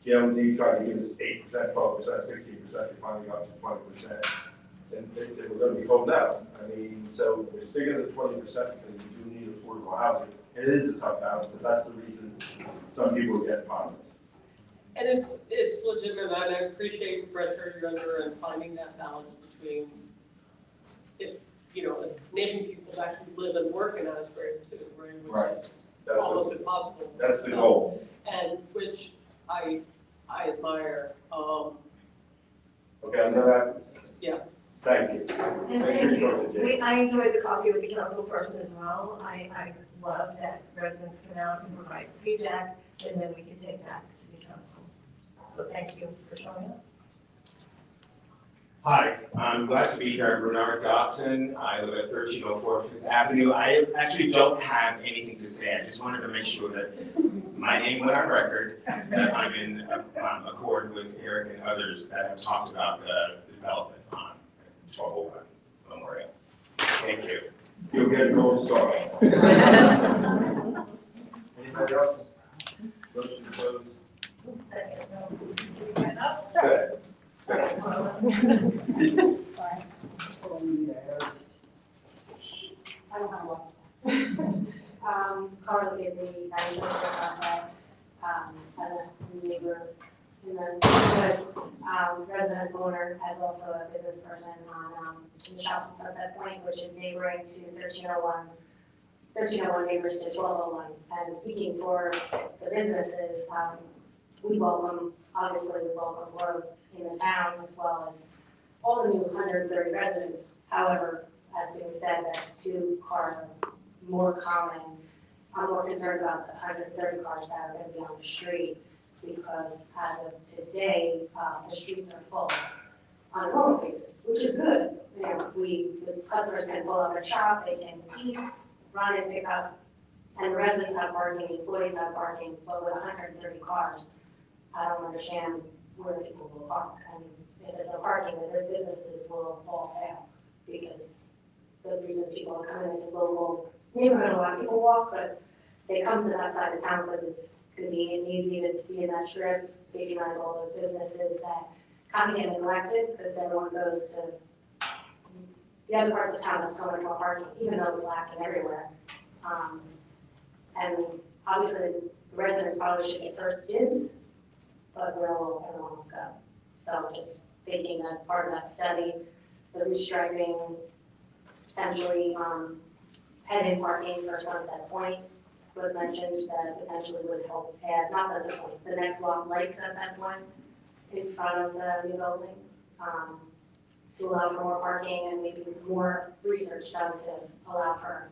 GLD tried to give us 8%, 12%, 16%, they finally got to 20%. And they were going to be told no. I mean, so we're sticking at the 20% because we do need affordable housing. It is a tough balance, but that's the reason some people get pilots. And it's legitimate, and I appreciate the pressure you're under and finding that balance between enabling people to actually live and work in Asbury too, right? Which is almost impossible. That's the goal. And which I admire. Okay, I'm gonna. Yeah. Thank you. Make sure you talk to Jay. I enjoyed the coffee with the council person as well. I love that residents come out and provide feedback, and then we can take that to the council. So thank you for showing up. Hi, I'm glad to be here. Bernard Dotson. I live at 1304 Fifth Avenue. I actually don't have anything to say. I just wanted to make sure that my name went on record, that I'm in accord with Eric and others that have talked about the development on 1201 Memorial. Thank you. You'll get a gold star. Anybody else? Motion to close. Good. Carla Busy, 94 Sunset. as a neighbor in the neighborhood. Resident owner as also a business person on, in the Shops at Sunset Point, which is neighboring to 1301 neighbors to 1201. And speaking for the businesses, we welcome growth in the town as well as all the new 130 residents. However, as being said, that 2 cars are more common. I'm more concerned about the 130 cars that are going to be on the street because as of today, the streets are full on a normal basis, which is good. You know, the customers can pull up and shop, they can eat, run and pick up, and the residents have parking, employees have parking, but with 130 cars, I don't understand where people will park. I mean, if there's no parking, then their businesses will all fail because the reason people are coming is a local neighborhood, a lot of people walk, but they come to that side of town because it's convenient and easy to be in that strip, patronize all those businesses that kind of get neglected because everyone goes to the other parts of town. Has so much more parking, even though it's lacking everywhere. And obviously the residents probably should get first dibs, but where will everyone else go? So just thinking that part of that study, the restriping, potentially head-in parking for Sunset Point was mentioned that potentially would help add, not Sunset Point, the next block like Sunset Point in front of the new building to allow for more parking and maybe more research done to allow for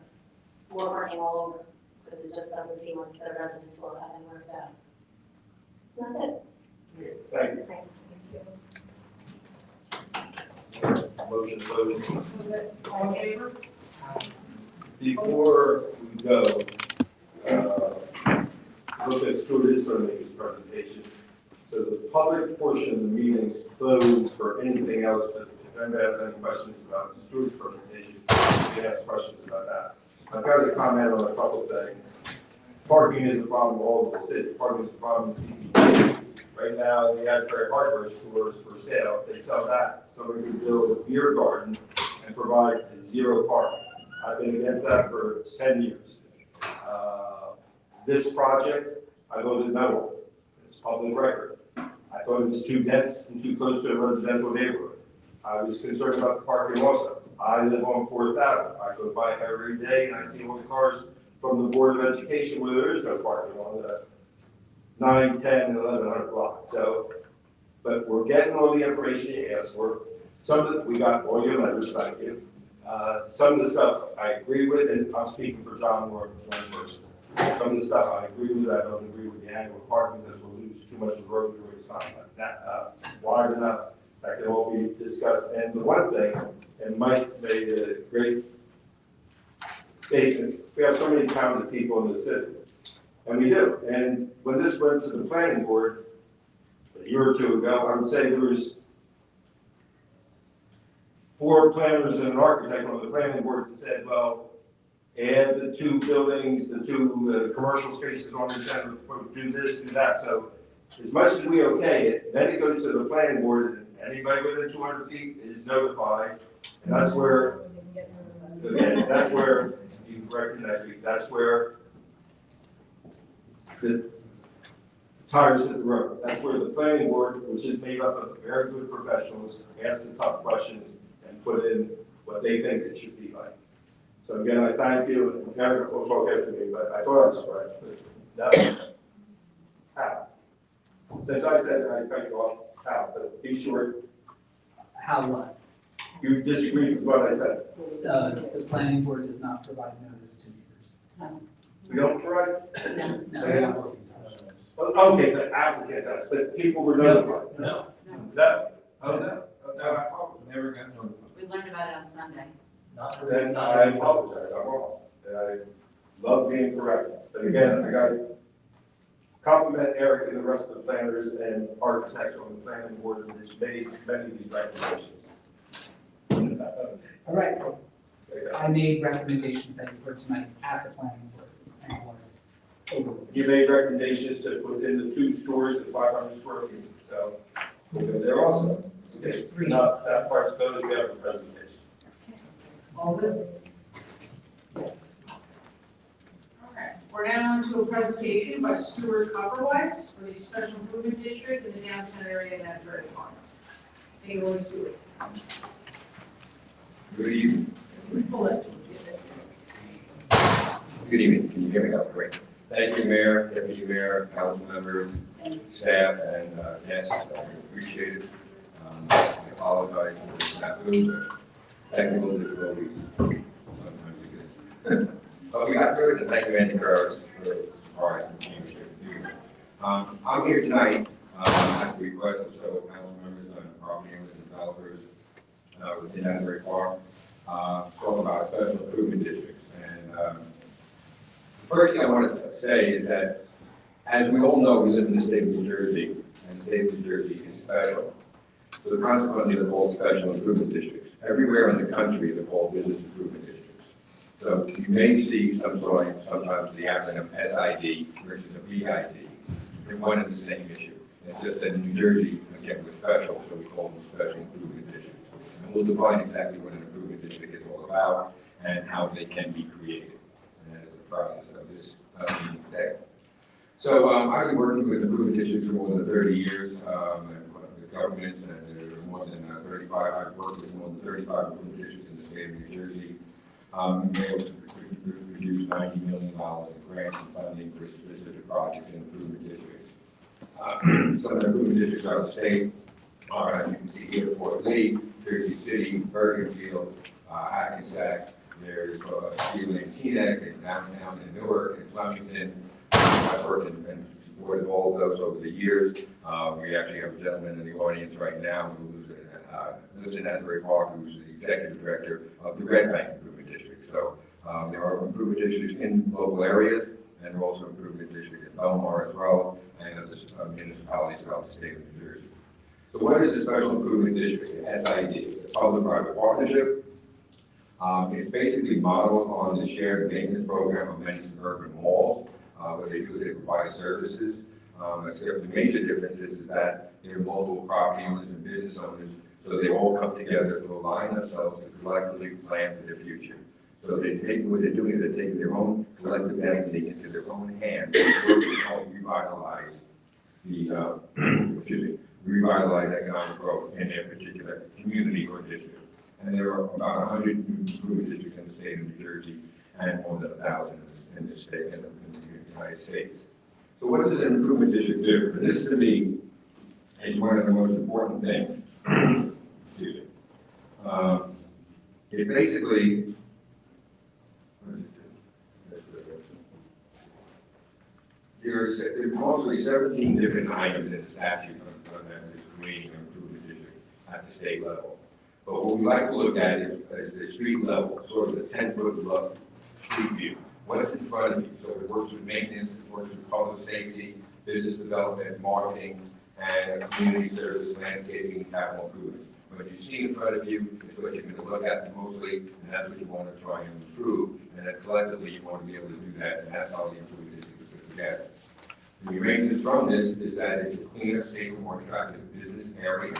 more parking all over because it just doesn't seem like the residents will have anywhere to go. And that's it. Thank you. Motion voted. All in favor? Before we go, look at Stuart is going to make his presentation. So the public portion of the meeting is closed for anything else, but if anybody has any questions about Stuart's presentation, you can ask questions about that. I've got to comment on a couple of things. Parking is a problem all over the city. Parking is a problem in CBD. Right now, the Asbury hardware store is for sale. If they sell that, somebody could build a beer garden and provide zero parking. I've been against that for 10 years. This project, I voted no. It's public record. I thought it was too dense and too close to a residential neighborhood. I was concerned about the parking also. I live on 4th Avenue. I go by every day and I see all the cars from the Board of Education where there is no parking on the 9, 10, and 1100 block. So, but we're getting all the information you asked for. Some of it, we got all your letters, thank you. Some of the stuff I agree with, and I'm speaking for John more than one person. Some of the stuff I agree with, I don't agree with the annual parking because we'll lose too much of the road where it's not like that wide enough. That can all be discussed. And the one thing, and Mike made a great statement, we have so many talented people in the city. And we do. And when this went to the planning board a year or two ago, I would say there was 4 planners and an architect on the planning board that said, well, add the 2 buildings, the 2 commercial spaces on the center, do this, do that. So as much as we okay it, then it goes to the planning board, and anybody within 200 feet is notified. And that's where, again, that's where you recognize me, that's where the tires hit the road. That's where the planning board, which is made up of very good professionals, ask the tough questions and put in what they think it should be like. So again, I thank you, and Eric will talk after me, but I thought I was correct, but that was Hal. Since I said I cut you off, Hal, but be short. How what? You disagreed with what I said. The planning board does not provide notice to neighbors. We don't provide? No, they're not working. Okay, the applicant does, but people were notified. No. No? Oh, no? No, I apologize. Never got notified. We learned about it on Sunday. Then I apologize, I'm wrong. And I love being corrected. But again, I got to compliment Eric and the rest of the planners and architects on the planning board who's made many of these recommendations. All right. I made recommendations that you heard tonight at the planning board, and it was overruled. You made recommendations to put in the 2 stores at 500 square feet, so we'll go there also. There's 3. Not that part's voted, we have a presentation. All good? Okay, We're now into a presentation by Stuart Copperweiss for the Special Improvement District in the downtown area of Asbury Park. Take it away, Stuart. Good evening. Pull it. Good evening. Can you hear me? Oh, great. Thank you, Mayor, Deputy Mayor, council members, staff, and guests. I appreciate it. I apologize for the technical difficulties. Sometimes it is. But we got through it, and thank you, Andy Carros, for our contribution. I'm here tonight at the request of several council members and property owners and developers within Asbury Park, talk about special improvement districts. And the first thing I want to say is that, as we all know, we live in the state of New Jersey, and the state of New Jersey is special. So the consequently, they're called special improvement districts. Everywhere in the country, they're called business improvement districts. So you may see sometimes the acronym SID versus a BID. They're one and the same issue. It's just that in New Jersey, again, we're special, so we call them special improvement districts. And we'll define exactly what an improvement district is all about and how they can be created. And that is the process of this meeting today. So I've been working with improvement districts for more than 30 years, with governments, and there are more than 35. I've worked with more than 35 improvement districts in the state of New Jersey. We've been able to produce $90 million in grants and funding for specific projects in improvement districts. Some of the improvement districts out of the state are, as you can see here, Fort Lee, Jersey City, Bergenfield, Hackensack. There's Steel and Teaneck, and downtown in Newark, and Flemington. I've worked and supported all of those over the years. We actually have a gentleman in the audience right now who lives in Asbury Park, who's the executive director of the Red Bank Improvement District. So there are improvement districts in local areas, and there are also improvement districts in Belmar as well, and other municipalities throughout the state of New Jersey. So what is a special improvement district? SID. It's a public-private partnership. It's basically modeled on the shared maintenance program of many suburban malls. What they do is they provide services. Except the major difference is that there are multiple property owners and business owners, so they all come together to align themselves to collectively plan for their future. So what they're doing is they're taking their own collective destiny into their own hands to help revitalize revitalize economic growth in their particular community or district. And there are about 100 improvement districts in the state of New Jersey and more than 1,000 in the state, in the United States. So what does an improvement district do? And this, to me, is one of the most important things. Excuse me. It basically, there's mostly 17 different items in the statute on that is creating an improvement district at the state level. But what we like to look at is the street level, sort of the 10-foot street view. What's in front of you? So it works with maintenance, it works with public safety, business development, marketing, and community service, landscaping, and capital improvement. What you see in front of you is what you're going to look at mostly, and that's what you want to try and improve. And then collectively, you want to be able to do that, and that's how the improvement district is put together. The arrangements from this is that it's a cleaner, safer, more attractive business area.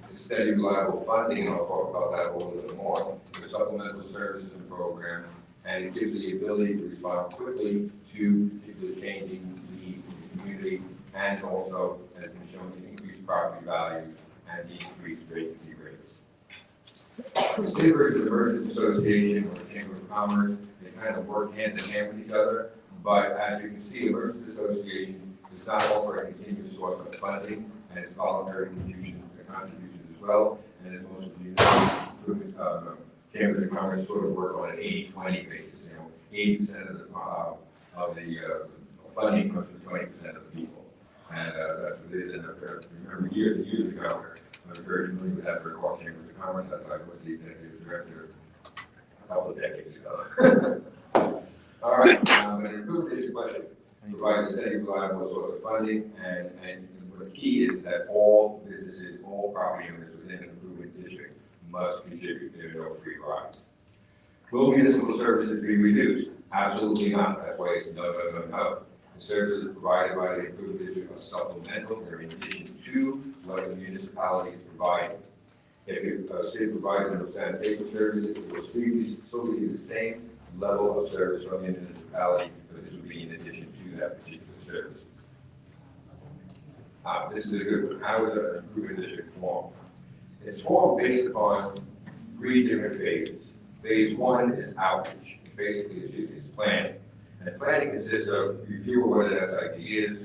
It's a steady, reliable funding, and I'll talk about that a little bit more, for supplemental services and programs, and it gives the ability to respond quickly to particularly changing needs in the community, and also has been shown to increase property values and decrease vacancy rates. The City versus the Merchants Association or the Chamber of Commerce, they kind of work hand in hand with each other, but as you can see, the Merchants Association does not offer a continuous source of funding, and it's voluntary contributions as well, and as most of you know, Chambers of Commerce sort of work on an 80-20 basis. 80% of the funding comes from 20% of the people. And that's what it is. And I remember years ago, I was very familiar with that for Chambers of Commerce. As I was the executive director a couple of decades ago. All right, an improvement district budget provides a steady, reliable source of funding, and what the key is that all businesses, all property owners within an improvement district must contribute. There are no free rides. Will municipal services be reduced? Absolutely not. That's why it's no. The services provided by the improvement district are supplemental. They're in addition to what the municipality is providing. If a city provides them sanitation services, it will still be the same level of service from the municipality, but this would be in addition to that particular service. This is a good one. How is an improvement district formed? It's formed based upon 3 different phases. Phase 1 is outreach. Basically, it's planning. And planning consists of review of what an SID is,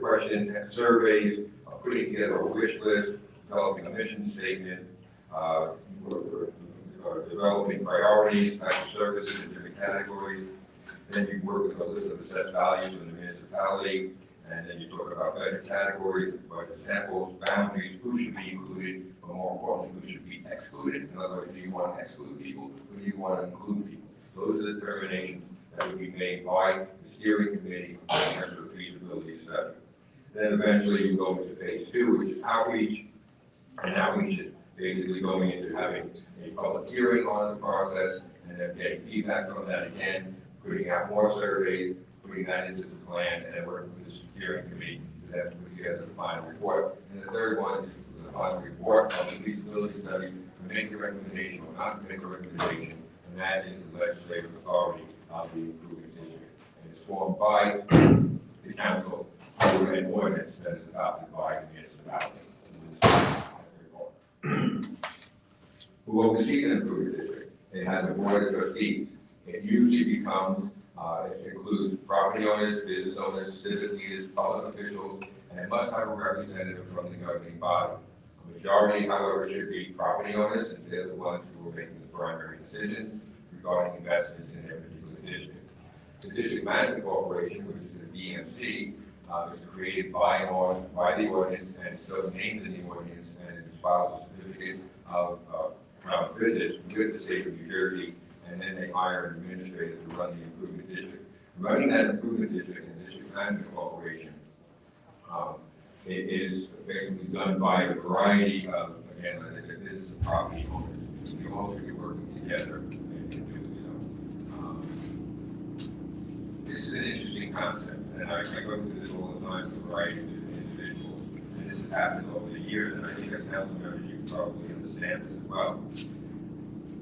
questions and surveys, putting together a wish list, developing a mission statement, developing priorities, types of services in different categories. Then you work with a list of assessed values in the municipality, and then you talk about better categories, budget samples, boundaries, who should be included, but more importantly, who should be excluded. In other words, do you want to exclude people, or do you want to include people? Those are the determinations that would be made by the steering committee in terms of feasibility study. Then eventually you go into phase 2, which is outreach, and outreach is basically going into having a public hearing on the process, and then getting feedback from that again, putting out more surveys, putting that into the plan, and then working with the steering committee to then put together the final report. And the third one is the final report on the feasibility study to make a recommendation or not to make a recommendation, and that is the legislative authority of the improvement district. And it's formed by the council through an ordinance that is adopted by the municipality. Who oversees an improvement district? It has a board of trustees. It usually becomes, it includes property owners, business owners, civic leaders, public officials, and it must have a representative from the governing body. The majority, however, should be property owners, since they're the ones who are making the primary decisions regarding investments in their particular district. The District Management Corporation, which is the DMC, was created by the ordinance and so named in the ordinance, and it files a certificate of business with the state of New Jersey, and then they hire an administrator to run the improvement district. Running that improvement district in the District Management Corporation, it is basically done by a variety of, again, like I said, business and property owners. They all should be working together in doing so. This is an interesting concept, and I go through this all the time with a variety of different individuals, and this has happened over the years, and I think as council members, you probably understand this as well.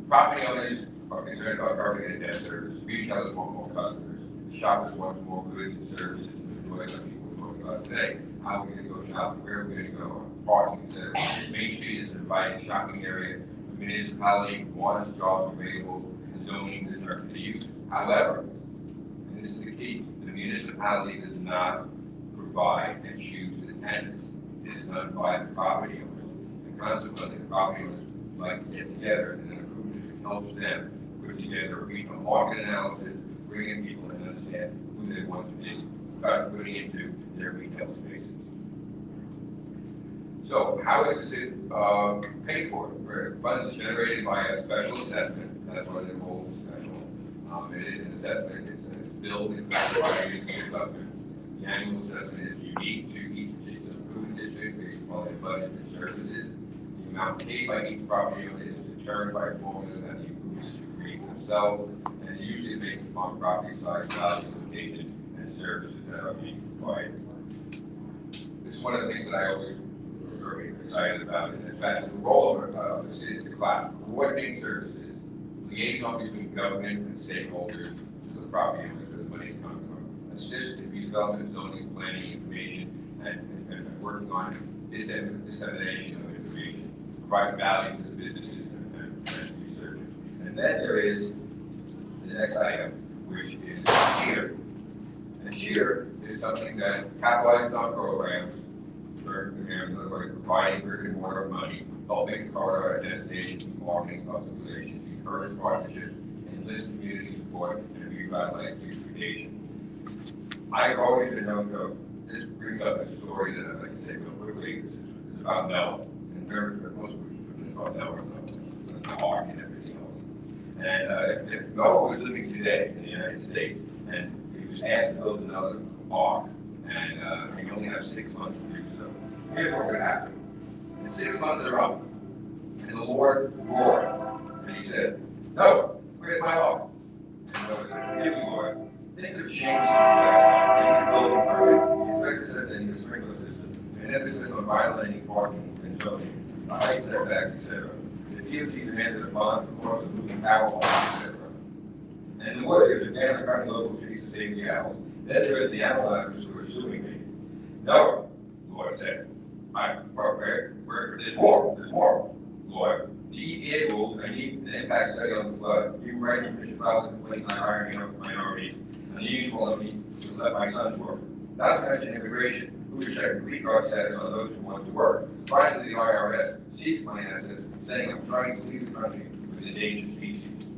Property owners are concerned about carpeting and debt service. Retailers want more customers. Shoppers want more goods and services to enjoy, like people were talking about today. How are we going to go shopping? Where are we going to go? Parking, etc. Main Street is an inviting shopping area. The municipality wants jobs available, and zoning determines the use. However, and this is the key, the municipality does not provide and choose the tenants. It is done by the property owners. And consequently, the property owners like to get together and then helps them put together a regional market analysis, bring in people and understand who they want to be, start putting into their retail spaces. So how is this paid for? Funds are generated by a special assessment. That's what it calls special. It is an assessment. It's billed and provided to the government. The annual assessment is unique to each particular improvement district based upon their budget and services. The amount paid by each property owner is determined by formulas that the improvement district creates themselves, and usually based upon property size, value, location, and services that are being provided. This is one of the things that I always very excited about, and in fact, the role of the city is to coordinating services, liaison between government and stakeholders to the property owners where the money comes from, assist in redevelopment, zoning, planning, information, and working on dissemination of information, provide value to the businesses and researchers. And then there is the next item, which is cheer. And cheer is something that capitalizes on programs, in other words, providing brick and mortar money, helping the corridor at destinations, marketing, public relations, encourage partnerships, enlist community support, and revitalize beautification. I've always been known to, this brings up a story that I'd like to say real quickly. It's about Noah. And most people about Noah, the ark and everything else. And if Noah was living today in the United States, and he was asked to build another ark, and he only has 6 months to do so, here's what would happen. And 6 months are up, and the Lord roared, and he said, "No, where's my ark?" And Noah said, "Give me, Lord. Things have changed since last time. You can build a perfect, the inspector says in the sprinkler system, and emphasis on violating parking and zoning, height setbacks, etc. The DOT demanded a bond for the moving power lines, etc. And the word is, again, I'm trying to local trees to save the animals. Then there's the animal owners who are suing me. No, Lord said, there's more. Lord, the EPA rules, I need an impact study on the flood. Human rights commission filed a complaint on hiring of minorities, and the usual of me to let my sons work. Not to mention immigration, who reject green card status on those who want to work. Finally, the IRS seized my assets, saying I'm trying to leave the country with endangered species.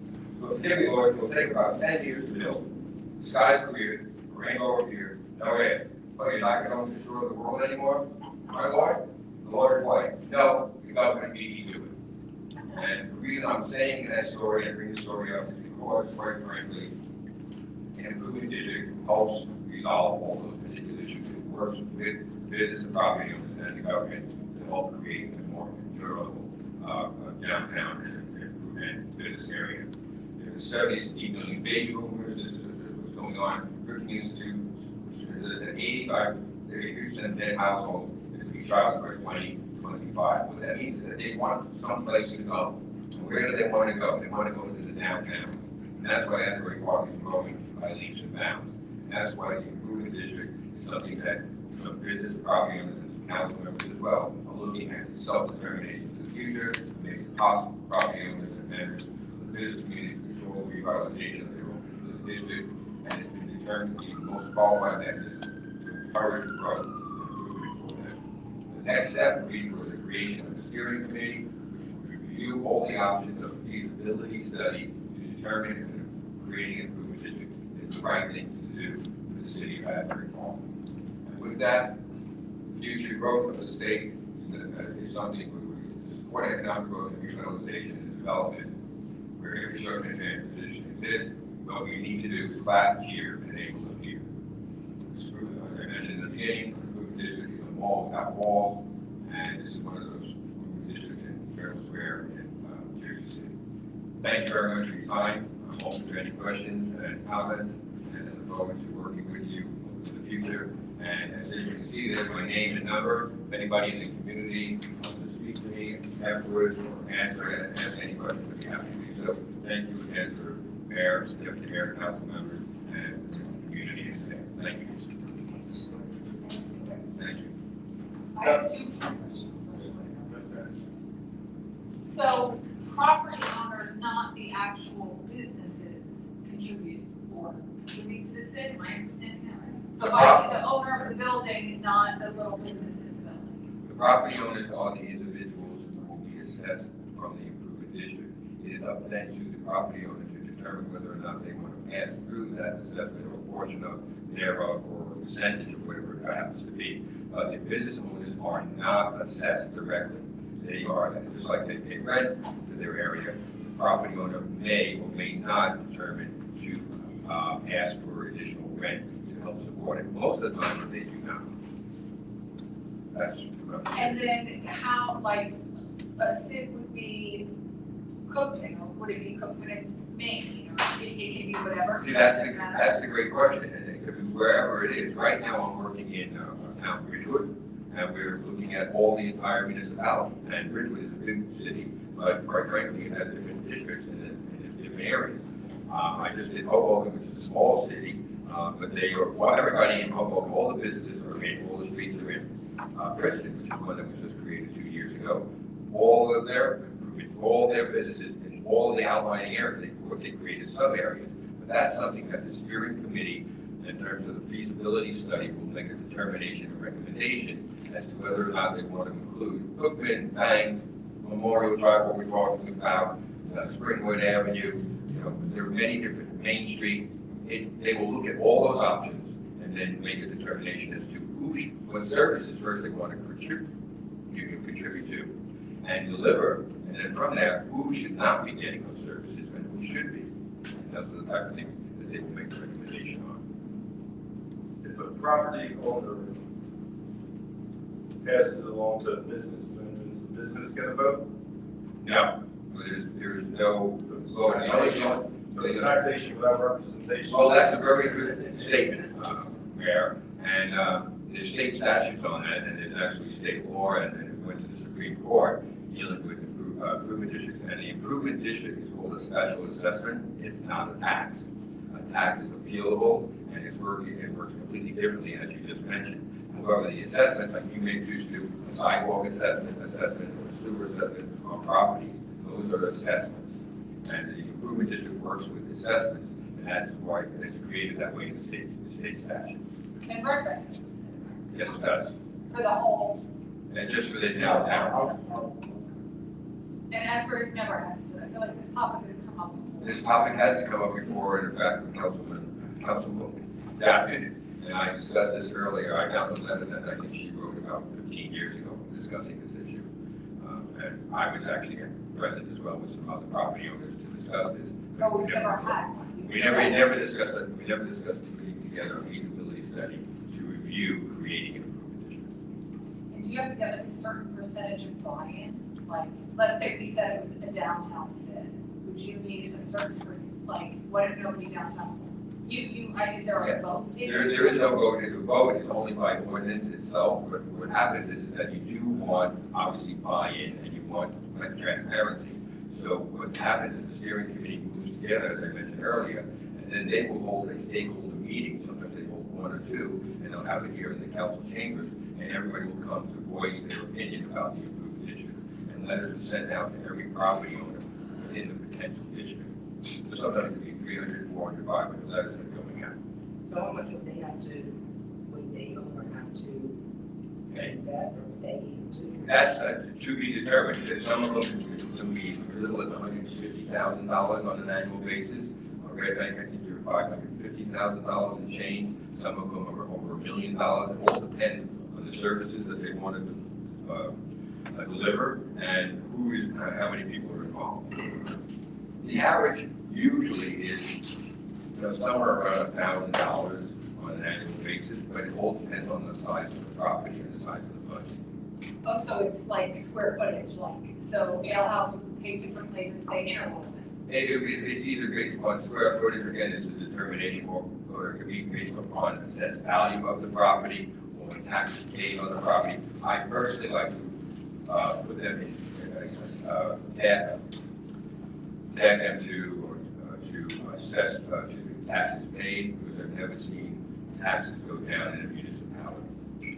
So forgive me, Lord, it will take about 10 years to build. The sky's clear, rainbow appeared, no air. But you're not going to destroy the world anymore? My Lord? The Lord replied, no, the government beat you to it. And the reason I'm saying that story and bring the story up is because, quite frankly, an improvement district helps resolve all those particular issues. It works with business and property owners and the government to help create a more durable downtown and business area. There's 78 million baby boomers. This is what's going on. Brookings Institute, an 83% dead households that could be child by 2025. What that means is that they want someplace to go. And where do they want to go? They want to go to the downtown. And that's why Asbury Park is growing by leaps and bounds. And that's why the improvement district is something that some business property owners and some council members as well are looking at self-determination for the future. It makes it possible for property owners and members of the business community to control the revitalization of their own district. And it's been determined to be the most qualified mechanism to encourage growth and improvement for them. The next step would be for the creation of a steering committee which will review all the options of a feasibility study to determine if creating an improvement district is the right thing to do for the city of Asbury Park. And with that, future growth of the state is something we support economic growth and revitalization and development where infrastructure and transportation exists. What we need to do is flatten here and enable them here. As I mentioned in the beginning, the improvement district is a mall without walls, and this is one of those improvement districts in Federal Square in Jersey City. Thank you very much for your time. I'm open to any questions and comments, and I look forward to working with you in the future. And as you can see, there's my name and number. If anybody in the community wants to speak to me afterwards or answer any questions, I'd be happy to do so. Thank you again for Mayor, Deputy Mayor, council members, and the community. Thank you. Thank you. I have two. So property owners, not the actual businesses, contribute to the city, am I understanding that right? So if I be the owner of the building, not the little business in the building. The property owners are the individuals who will be assessed from the improvement district. It is up then to the property owner to determine whether or not they want to pass through that assessment or a portion of thereof or a percentage of whatever it happens to be. The business owners are not assessed directly. They are, just like they pay rent to their area, the property owner may or may not determine to ask for additional rent to help support it. Most of the time, they do not. That's And then how, like, a SID would be Cookman, or would it be Cookman in Maine, or it can be whatever? See, that's a great question, and it could be wherever it is. Right now, I'm working in town Ridgewood, and we're looking at all the entire municipality. And Ridgewood is a big city, but quite frankly, it has different districts in different areas. I just did Hoboken, which is a small city, but they are, well, everybody in Hoboken, all the businesses are in, all the streets are in. Princeton, which is one that was just created 2 years ago, all their businesses in all the outlying areas, they created sub-areas. But that's something that the steering committee, in terms of the feasibility study, will make a determination and recommendation as to whether or not they want to include Cookman, Bank, Memorial Drive, what we're talking about, Springwood Avenue. You know, there are many different, Main Street. They will look at all those options and then make a determination as to what services first they want to contribute to and deliver, and then from there, who should not be getting those services and who should be. And those are the type of things that they will make a recommendation on. If a property owner passes it along to a business, then is the business going to vote? No, there is no voting. So it's taxation without representation? Well, that's a very good statement, Mayor. And there's state statutes on that, and there's actually state law, and then it went to the Supreme Court dealing with improvement districts. And the improvement district is called a special assessment. It's not a tax. tax is appealable, and it works completely differently, as you just mentioned. However, the assessment, like you may used to, a sidewalk assessment, or a sewer assessment on properties, those are assessments. And the improvement district works with assessments, and that is why it's created that way in the state statute. And Burbank is Yes, it does. for the whole, And just for the downtown. and Asbury's never has, I feel like this topic has come up before. This topic has come up before, and in fact, the councilwoman Daphne, and I discussed this earlier. I got the letter that I think she wrote about 15 years ago discussing this issue. And I was actually present as well with some other property owners to discuss this. But we've never had one. We never discussed it. We never discussed putting together a feasibility study to review creating an improvement district. And do you have to get like a certain percentage of buy-in? Like, let's say we said it was a downtown SID, would you need a certain, like, what if nobody downtown? Is there a vote? There is no vote. The vote is only by ordinance itself. But what happens is that you do want, obviously, buy-in, and you want transparency. So what happens is the steering committee moves together, as I mentioned earlier, and then they will hold a stakeholder meeting. Sometimes they hold one or two, and they'll have it here in the council chambers, and everybody will come to voice their opinion about the improved district. And letters are sent out to every property owner within the potential district. So sometimes it can be 300, 400, 500 letters that are going out. So how much would they have to, would they over have to invest or pay into? That's to be determined. Some of them can be as little as $150,000 on an annual basis. Red Bank, I think they're $550,000 in change. Some of them are over $1 million. It all depends on the services that they want to deliver and how many people are involved. The average usually is somewhere around $1,000 on an annual basis, but it all depends on the size of the property and the size of the budget. Oh, so it's like square footage, like, so Ale House would pay differently than say Interwoven. It's either based upon square footage, again, it's a determination, or it could be based upon assessed value of the property or taxes paid on the property. I personally like to put them in, tag them to assess to taxes paid, because I've never seen taxes go down in a municipality.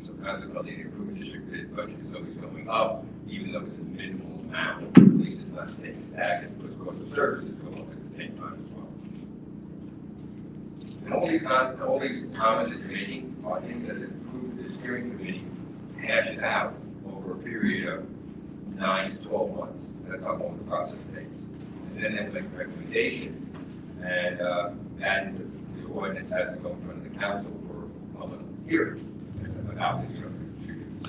So consequently, the improvement district budget is always going up, even though it's a minimal amount. At least it's not staying stagnant, because cost of services go up at the same time as well. And all these comments that you're making are things that the steering committee hashes out over a period of 9 to 12 months. That's how long the process takes. And then they make a recommendation, and the ordinance has to go in front of the council for public hearing. About the, to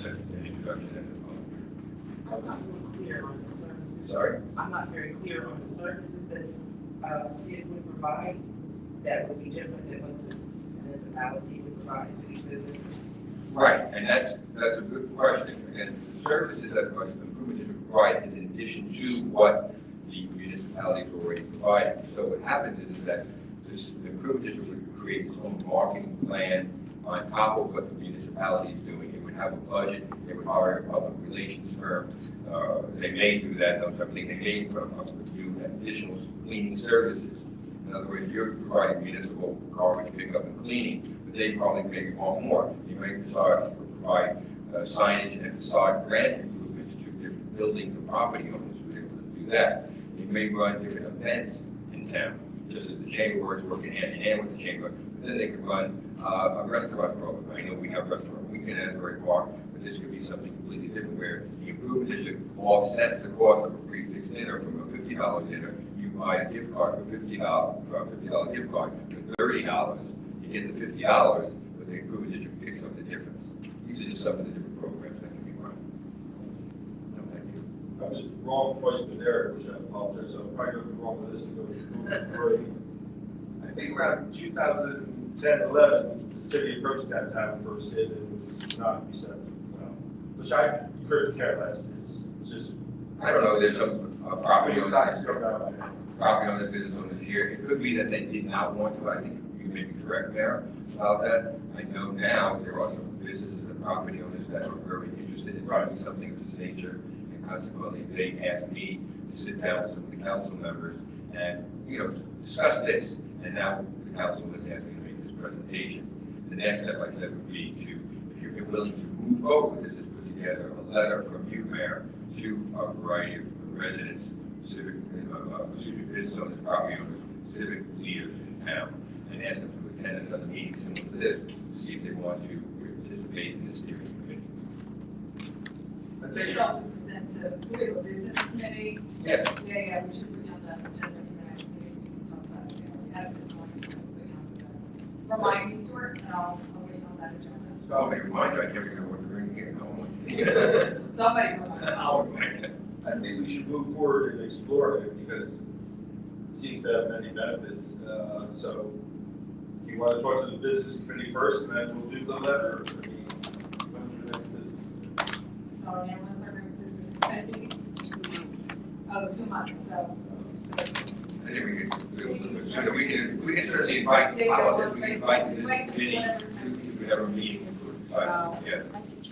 set an introduction and a public hearing. I'm not really clear on the services. Sorry? I'm not very clear on the services that SID would provide that would be different than what this municipality would provide to these businesses. Right, and that's a good question. Again, the services that the improvement district provides is in addition to what the municipality is already providing. So what happens is that the improvement district would create its own marketing plan on top of what the municipality is doing. It would have a budget, they would hire a public relations firm. They may do that, they may do additional cleaning services. In other words, you're providing municipal garbage pickup and cleaning, but they probably may want more. You may provide signage and facade grant improvements to different buildings and property owners who are able to do that. You may run different events in town, just as the chamber works working hand in hand with the chamber. But then they could run a restaurant program. I know we have restaurant weekend at Asbury Park, but this could be something completely different where the improvement district offsets the cost of a prefix dinner from a $50 dinner. You buy a gift card for $50 gift card for $30. You get the $50, but the improvement district picks up the difference. These are just some of the different programs that can be run. No, thank you. I was wrong choice with Eric, which I apologize, so I'm probably going to be wrong with this. I think around 2010, 11, the city approached that time for SID and it was not receptive. Which I couldn't care less. It's just. I don't know, there's some property owners business owners here. It could be that they did not want to. I think you may be correct there about that. I know now there are some businesses and property owners that are very interested in running something of this nature. And consequently, they asked me to sit down with some of the council members and, discuss this. And now the the council has asked me to make this presentation. The next step, I said, would be to, if you're willing to move forward with this, is put together a letter from you, Mayor, to a variety of residents, civic business owners, property owners, civic leaders in town, and ask them to attend another meeting similar to this, to see if they want to participate in this steering committee. We should also present to, so we have a business committee. Yes. Yeah, we should bring on that agenda for the next meeting, so we can talk about it. We have this one, remind me, Stuart, and I'll wait on that agenda. Somebody remind you, I can't remember what we're doing here. Somebody remind me. I'll remind you. I think we should move forward and explore it because it seems to have many benefits. So, do you want to talk to the business committee first, and then we'll do the letter? Or when's your next business? Sorry, when's our next business committee? 2 months. Oh, 2 months, so. I think we can do a little bit sooner. We can certainly invite, we can invite the business committee to whatever meeting. Yeah.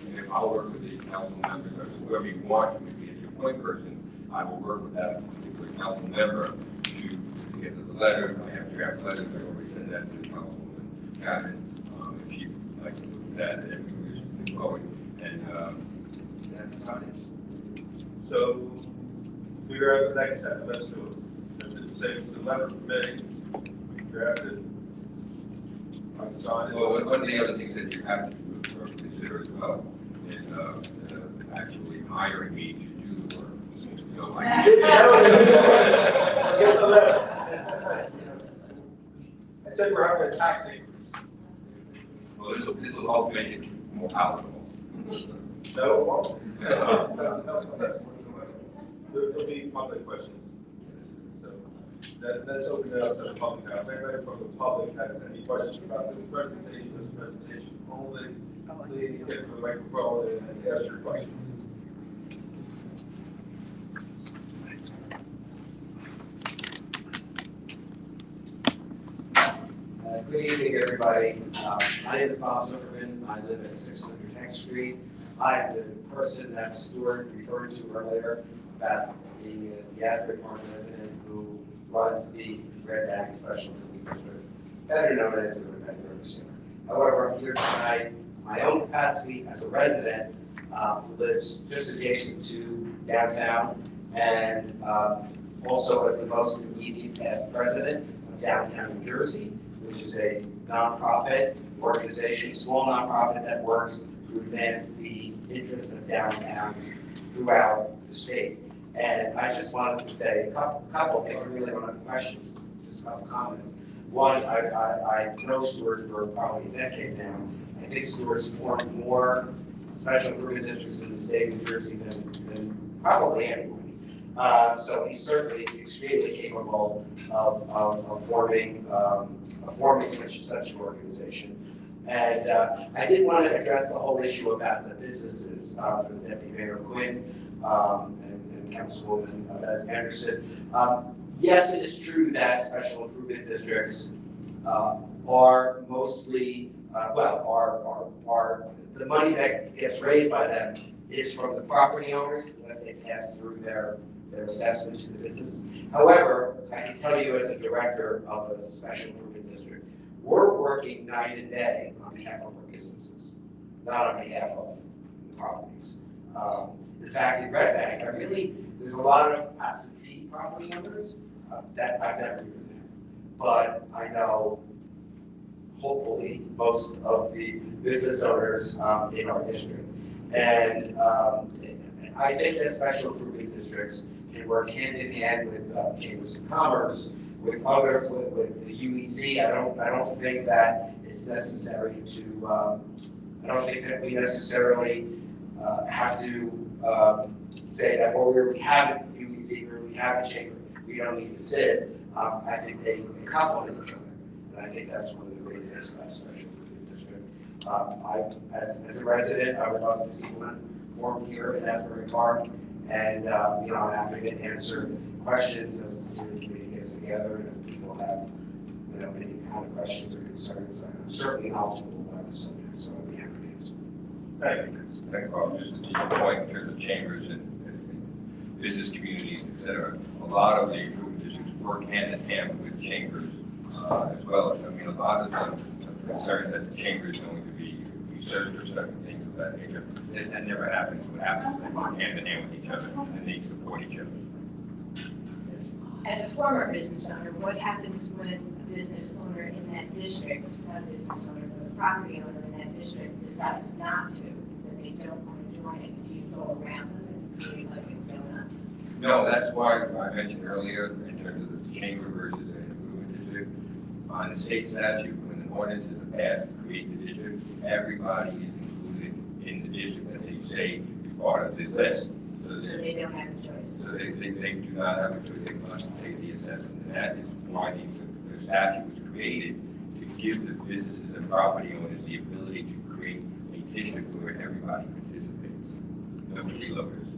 And if I'll work with the council members, or whoever you want, you can be a point person, I will work with that particular council member to get the letter. I have draft letters, I already send that to the councilwoman, Karen, if you'd like to look at that, and we can move forward. And that's about it. So, figure out the next step. Let's do it. Say it's the letter committee, we drafted. I signed it. Well, one of the other things that you have to consider as well is actually hiring me to do the work. So I Forget the letter. I said we're having a tax increase. Well, this will all make it more palatable. No, it won't. There'll be public questions. So let's open it up to the public now. If anybody from the public has any questions about this presentation only, please get to the microphone and ask your questions. Good evening, everybody. My name is Bob Zuckerman. I live at 600 Heck Street. I'm the person that Stuart referred to earlier about being the Asbury Park resident who runs the Red Bag Special Improvement District, better known as the Red Bag River Center. However, I'm here tonight in my own capacity as a resident who lives just adjacent to downtown and also as the most immediate past president of Downtown New Jersey, which is a nonprofit organization, small nonprofit that works to advance the interests of downtowns throughout the state. And I just wanted to say a couple of things. I really don't have questions, just a couple comments. One, I know Stuart for probably a decade now. I think Stuart's formed more special improvement districts in the state of New Jersey than probably anyone. So he's certainly extremely capable of forming such an organization. And I did want to address the whole issue about the businesses for the Deputy Mayor Quinn and Councilwoman Bess Anderson. Yes, it is true that special improvement districts are mostly, are the money that gets raised by them is from the property owners unless they pass through their assessment to the business. However, I can tell you as a director of a special improvement district, we're working night and day on behalf of our businesses, not on behalf of the properties. In fact, in Red Bank, there's a lot of absentee property owners that I've never even met. But I know, hopefully, most of the business owners in our district. And I think that special improvement districts can work hand in hand with chambers of commerce, with the UEZ. I don't think that it's necessary to. I don't think that we necessarily have to say that we have a UEZ or we have a chamber. We don't need to sit. I think they complement each other, and I think that's one of the great things about special improvement district. As a resident, I would love to see one formed here in Asbury Park. And, I'm happy to answer questions as the steering committee gets together. And if people have, any kind of questions or concerns, I'm certainly knowledgeable about the subject, so I'd be happy to answer. Thank you. Thank you. Just to your point in terms of chambers and business communities, et cetera, a lot of the improvement districts work hand in hand with chambers as well as, I mean, a lot of them are concerned that the chamber is going to be researched or certain things of that nature. That never happens. What happens is they work hand in hand with each other and they support each other. As a former business owner, what happens when a business owner in that district, not a business owner, but a property owner in that district decides not to, that they don't want to join it? Do you go around them and create like a donut? No, that's why I mentioned earlier in terms of the chamber versus an improvement district. On the state statute, when the ordinance is passed to create the district, everybody is included in the district that they say is part of the list. So they don't have a choice. So they do not have a choice, they must pay the assessment, and that is why the statute was created, to give the businesses and property owners the ability to create a district where everybody participates. No freeloaders.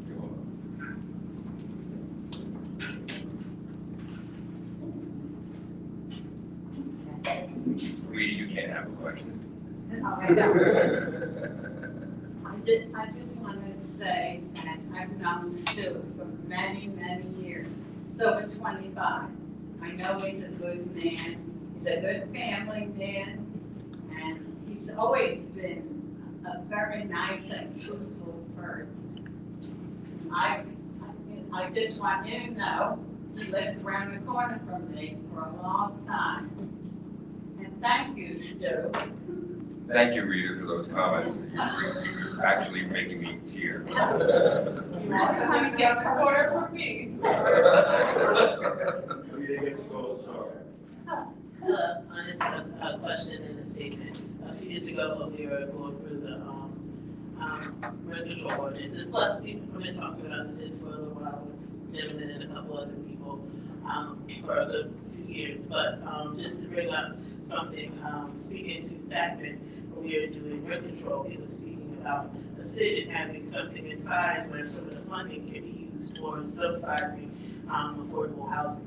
You're welcome. Rita, you can't have a question. I just wanted to say that I've known Stu for many, many years. It's over 25. I know he's a good man. He's a good family man. And he's always been a very nice and truthful person. I just want you to know he lived around the corner from me for a long time. And thank you, Stu. Thank you, Rita, for those comments. You're actually making me tear. You also have to get a quarter for me. Rita gets a gold star. Hello, just a question and a statement. A few years ago, when we were going through the rent control ordinances, plus we've been talking about this for a little while with Jim and a couple other people for a good few years. But just to bring up something, speaking to Sacramento, when we were doing rent control, he was speaking about the city having something inside where some of the funding can be used towards subsidizing affordable housing.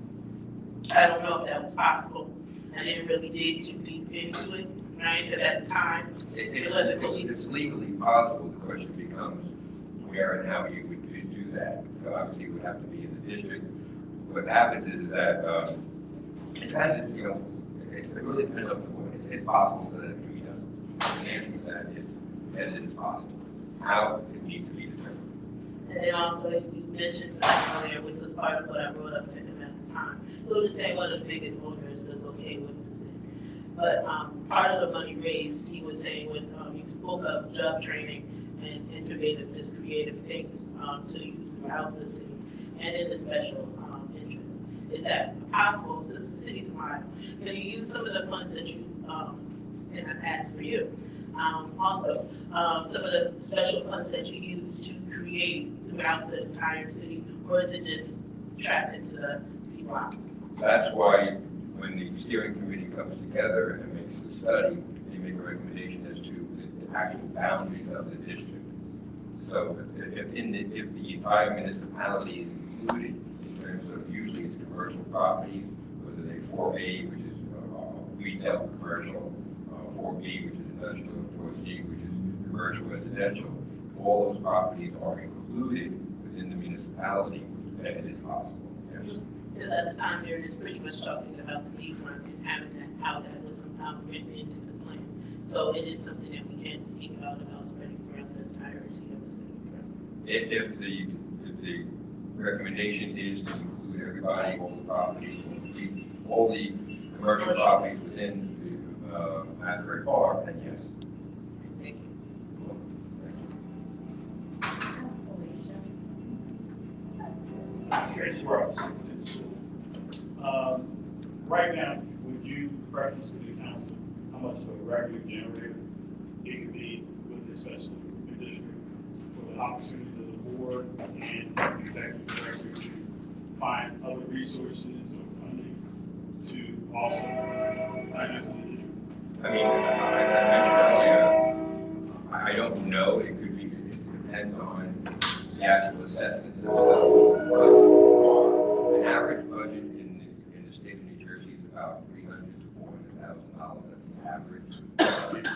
I don't know if that was possible. I didn't really dig too deep into it, right? Because at the time, it wasn't It's legally possible. The question becomes where and how you would do that. So obviously, it would have to be in the district. What happens is that it kind of, it really depends on the board. It's possible that it can be done. The answer to that is yes, it is possible. How it needs to be determined. And then also, you mentioned something earlier, which was part of what I brought up to him at the time. He was saying one of the biggest owners was okay with the city. But part of the money raised, he was saying when he spoke of job training and innovative, just creative things to use throughout the city and in the special interest. Is that possible, since the city's mine? Can you use some of the funds that you, and I asked for you, also, some of the special funds that you use to create throughout the entire city, or is it just trapped into the few blocks? That's why when the steering committee comes together and makes the study, they make a recommendation as to the actual boundaries of the district. So if the entire municipality is included in terms of usually it's commercial properties, whether they 4A, which is retail commercial, 4B, which is industrial, 4C, which is commercial residential, all those properties are included within the municipality, and it is possible. Yes. Because at the time, they were just pretty much talking about the beachfront and having that how that was somehow written into the plan. So it is something that we can speak about spreading throughout the entirety of the city. If the recommendation is to include everybody, all the properties, all the commercial properties within the Asbury Park, then yes. Thank you. Tracy Ross. Right now, would you preface to the council how much of a revenue generator it could be with this special improvement district for the opportunity of the board and the executive director to find other resources or funding to also finance the district? I mean, as I mentioned earlier, I don't know. It could be, it depends on the actual assessments themselves. An average budget in the state of New Jersey is about $300,000 to $400,000. That's the average budget.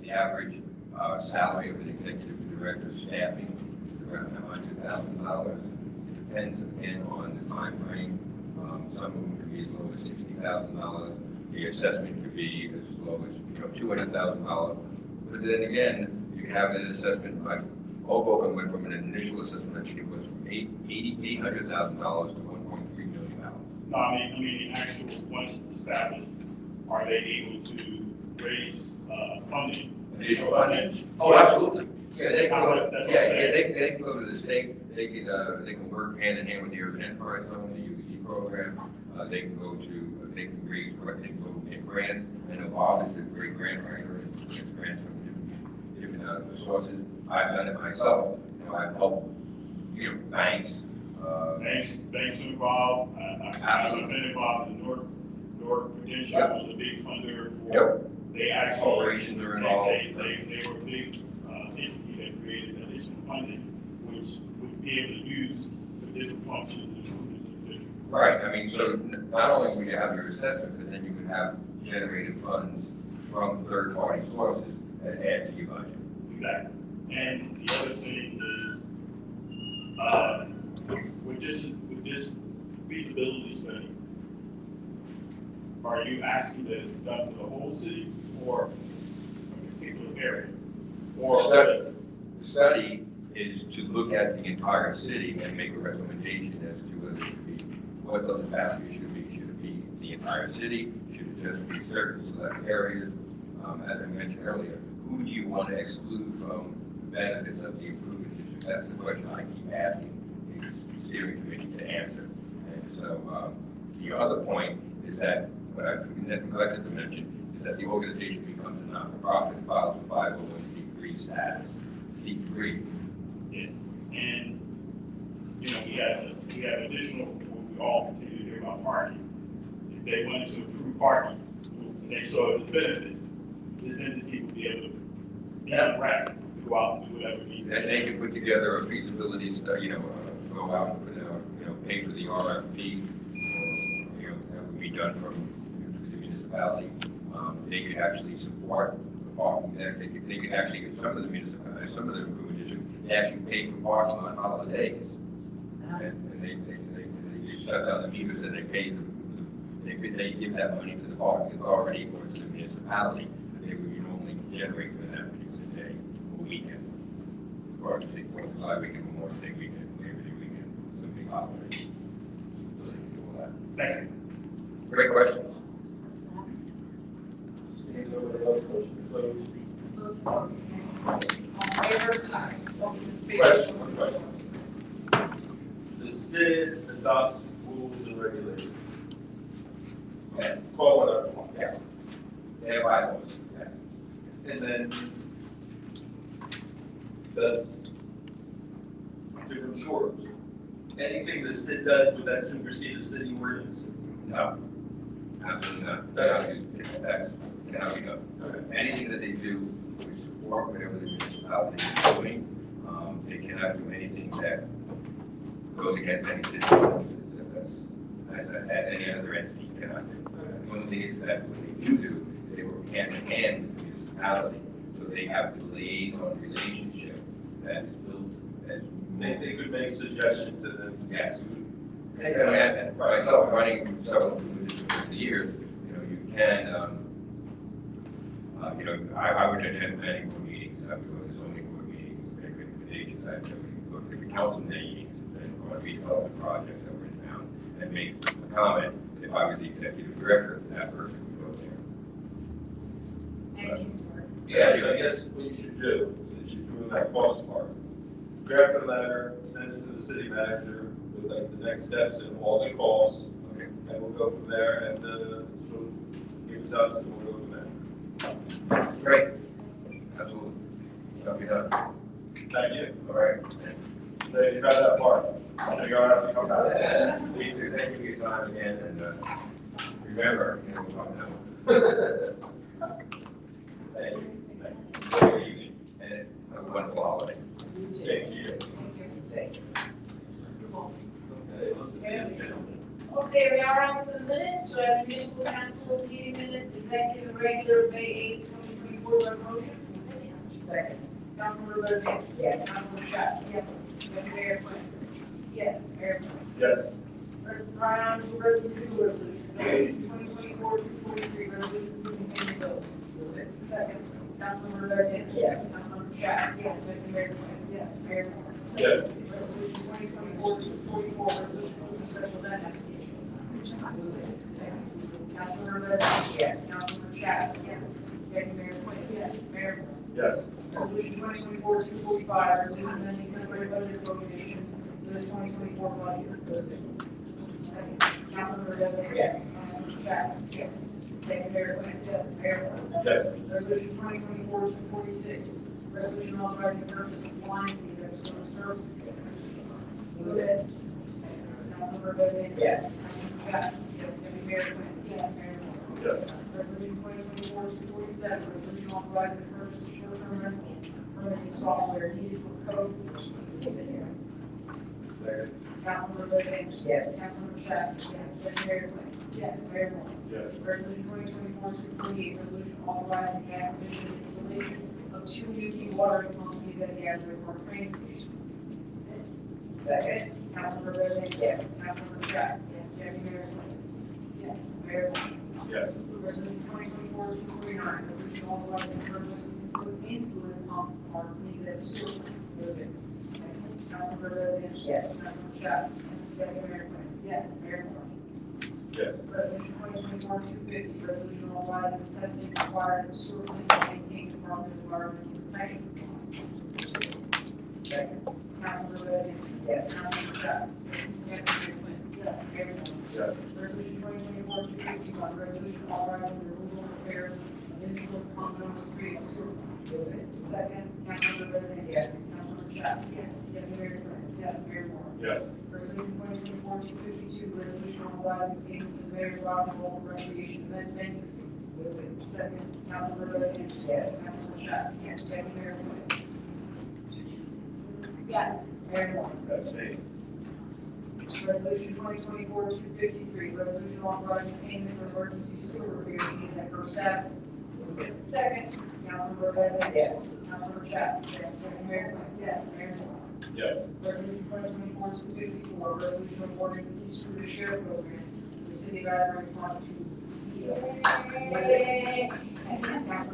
The average salary of an executive director staffing is around $100,000. It depends again on the time frame. Some of them can be as low as $60,000. The assessment could be as low as, $200,000. But then again, you can have an assessment like Hoboken went from an initial assessment, I think it was from $800,000 to $1.3 million. No, I mean, in actual, once it's established, are they able to raise, funding? Additional funding? Oh, absolutely. Yeah, they can go, they can go to the state, they can work hand in hand with the urban enterprise zone, the UBC program. They can go to, they can raise, they can go get grants. I know Bob is a great grant writer and gets grants from different sources. I've done it myself. I've helped, banks. Banks involved. I've been involved in North Prudential was a big funder for. They actually. Corporations are involved. They were a big entity that created additional funding, which would be able to use for different functions in the district. Right. I mean, so not only would you have your assessment, but then you would have generated funds from third-party sources that add to your budget. Exactly. And the other thing is, with this feasibility study, are you asking that it's done for the whole city or a particular area? Or The study is to look at the entire city and make a recommendation as to whether it should be, what those boundaries should be. Should it be the entire city? Should it just be certain select areas? As I mentioned earlier, who do you want to exclude from the benefits of the improvement district? That's the question I keep asking the steering committee to answer. And so the other point is that what I've neglected to mention is that the organization becomes a non-profit, files a 501c3 status, C3. Yes, and, we have additional, we all continue to hear about parking. If they wanted to improve parking, and they saw it as a benefit, this entity would be able to interact, go out and do whatever needs. And they can put together a feasibility study, go out and put out, pay for the RFP, that would be done from the municipality. They could actually support the parking there. They could actually, some of the municipalities, some of the improvement districts, they actually pay for parking on holidays. And they shut down the meters and they pay they give that money to the parking authority or to the municipality that they would normally generate for that particular day or weekend. Or to take 4th of July weekend, Memorial Day weekend, Labor Day weekend, some big holiday. Thank you. Great questions. Seeing nobody else, motion to close. Question, one question. The CID adopts rules and regulations. Yes. Call whatever. Yeah. They have bylaws. Yes. And then does different shores. Anything the CID does, would that supersede the city ordinance? No. Absolutely not. That cannot be done. Okay. Anything that they do, we support whatever the municipality is doing. They cannot do anything that goes against any city ordinances. As any other entity cannot do. The only thing is that what they do, they work hand in hand with the municipality. So they have a liaison relationship that is built as. They could make suggestions and then. Yes. And myself running several communities over the years, you can, I would attend planning board meetings, I would go to zoning board meetings, make recommendations, I would go to the council meetings, and go to redevelopment projects that were in town, and make a comment. If I was the executive director, that person would go there. Thank you, Stuart. Yeah, so I guess what you should do, since you're doing that cost part, draft a letter, send it to the city manager with like the next steps and all the costs. Okay. And we'll go from there and, so give it to us and we'll go from there. Great. Absolutely. That'll be done. Thank you. All right. You got that part. So you have to come back. Please do. Thank you for your time again, and remember, we'll talk now. Thank you. Thank you. And have a wonderful holiday. Same to you. Okay, we are on to the minutes, so I have municipal council meeting minutes, executive and regular May 8th, 2024, motion. Second. Councilor Leslie? Yes. Councilor Shaw? Yes. Deputy Mayor Quinn? Yes. Mayor Quinn? Yes. Right on to resolution 2024-243, resolution approving payment bills. Move it. Second. Councilmember Bez Anderson. Yes. Councilmember Chapman. Yes. Vice Mayor Quinn. Yes. Mayor Moore. Yes. Resolution 2024-244, resolution approving special event applications. Move it. Second. Councilmember Bez Anderson. Yes. Councilmember Chapman. Yes. Deputy Mayor Quinn. Yes. Mayor Moore. Yes. Resolution 2024-245, resolution amending temporary budget appropriations for the 2024 budget. Second. Councilmember Bez Anderson. Yes. Councilmember Chapman. Yes. Deputy Mayor Quinn. Yes. Mayor Moore. Yes. Resolution 2024-246, resolution authorizing the purchase of blinds in the civil service. Move it. Councilmember Bez Anderson. Yes. Councilmember Chapman. Yes. Deputy Mayor Quinn. Yes. Mayor Moore. Yes. Resolution 2024-247, resolution authorizing the purchase of short-term rental permitting software needed for code enforcement. Second. Councilmember Bez Anderson. Yes. Councilmember Chapman. Yes. Deputy Mayor Quinn. Yes. Mayor Moore. Yes. Resolution 2024-248, resolution authorizing the acquisition and installation of 2 new dewatering pumps needed at the Asbury Park train station. Second. Councilmember Bez Anderson. Yes. Councilmember Chapman. Yes. Deputy Mayor Quinn. Yes. Mayor Moore. Yes. Resolution 2024-249, resolution authorizing the purchase of influent pump parts needed at the sewer plant. Move it. Councilmember Bez Anderson. Yes. Councilmember Chapman. Deputy Mayor Quinn. Yes. Mayor Moore. Yes. Resolution 2024-250, resolution authorizing the testing required at the sewer plant to maintain Department of Environmental Protection. Second. Councilmember Bez Anderson. Yes. Councilmember Chapman. Deputy Mayor Quinn. Yes. Mayor Moore. Yes. Resolution 2024-251, resolution authorizing the removal and repairs of influent pump number 3 at sewer plant. Move it. Second. Councilmember Bez Anderson. Yes. Councilmember Chapman. Yes. Deputy Mayor Quinn. Yes. Mayor Moore. Yes. Resolution 2024-252, resolution authorizing payment to the mayor's rock and roll recreation event venue fee. Move it. Second. Councilmember Bez Anderson. Yes. Councilmember Chapman. Yes. Deputy Mayor Quinn. Yes. Mayor Moore. Abstain. Resolution 2024-253, resolution authorizing payment for emergency sewer repair needs at First Avenue. Move it. Second. Councilmember Bez Anderson. Yes. Councilmember Chapman. Yes. Deputy Mayor Quinn. Yes. Mayor Moore. Yes. Resolution 2024-254, resolution awarding East Scooter Share Program to the city of Asbury Park to Councilmember Bez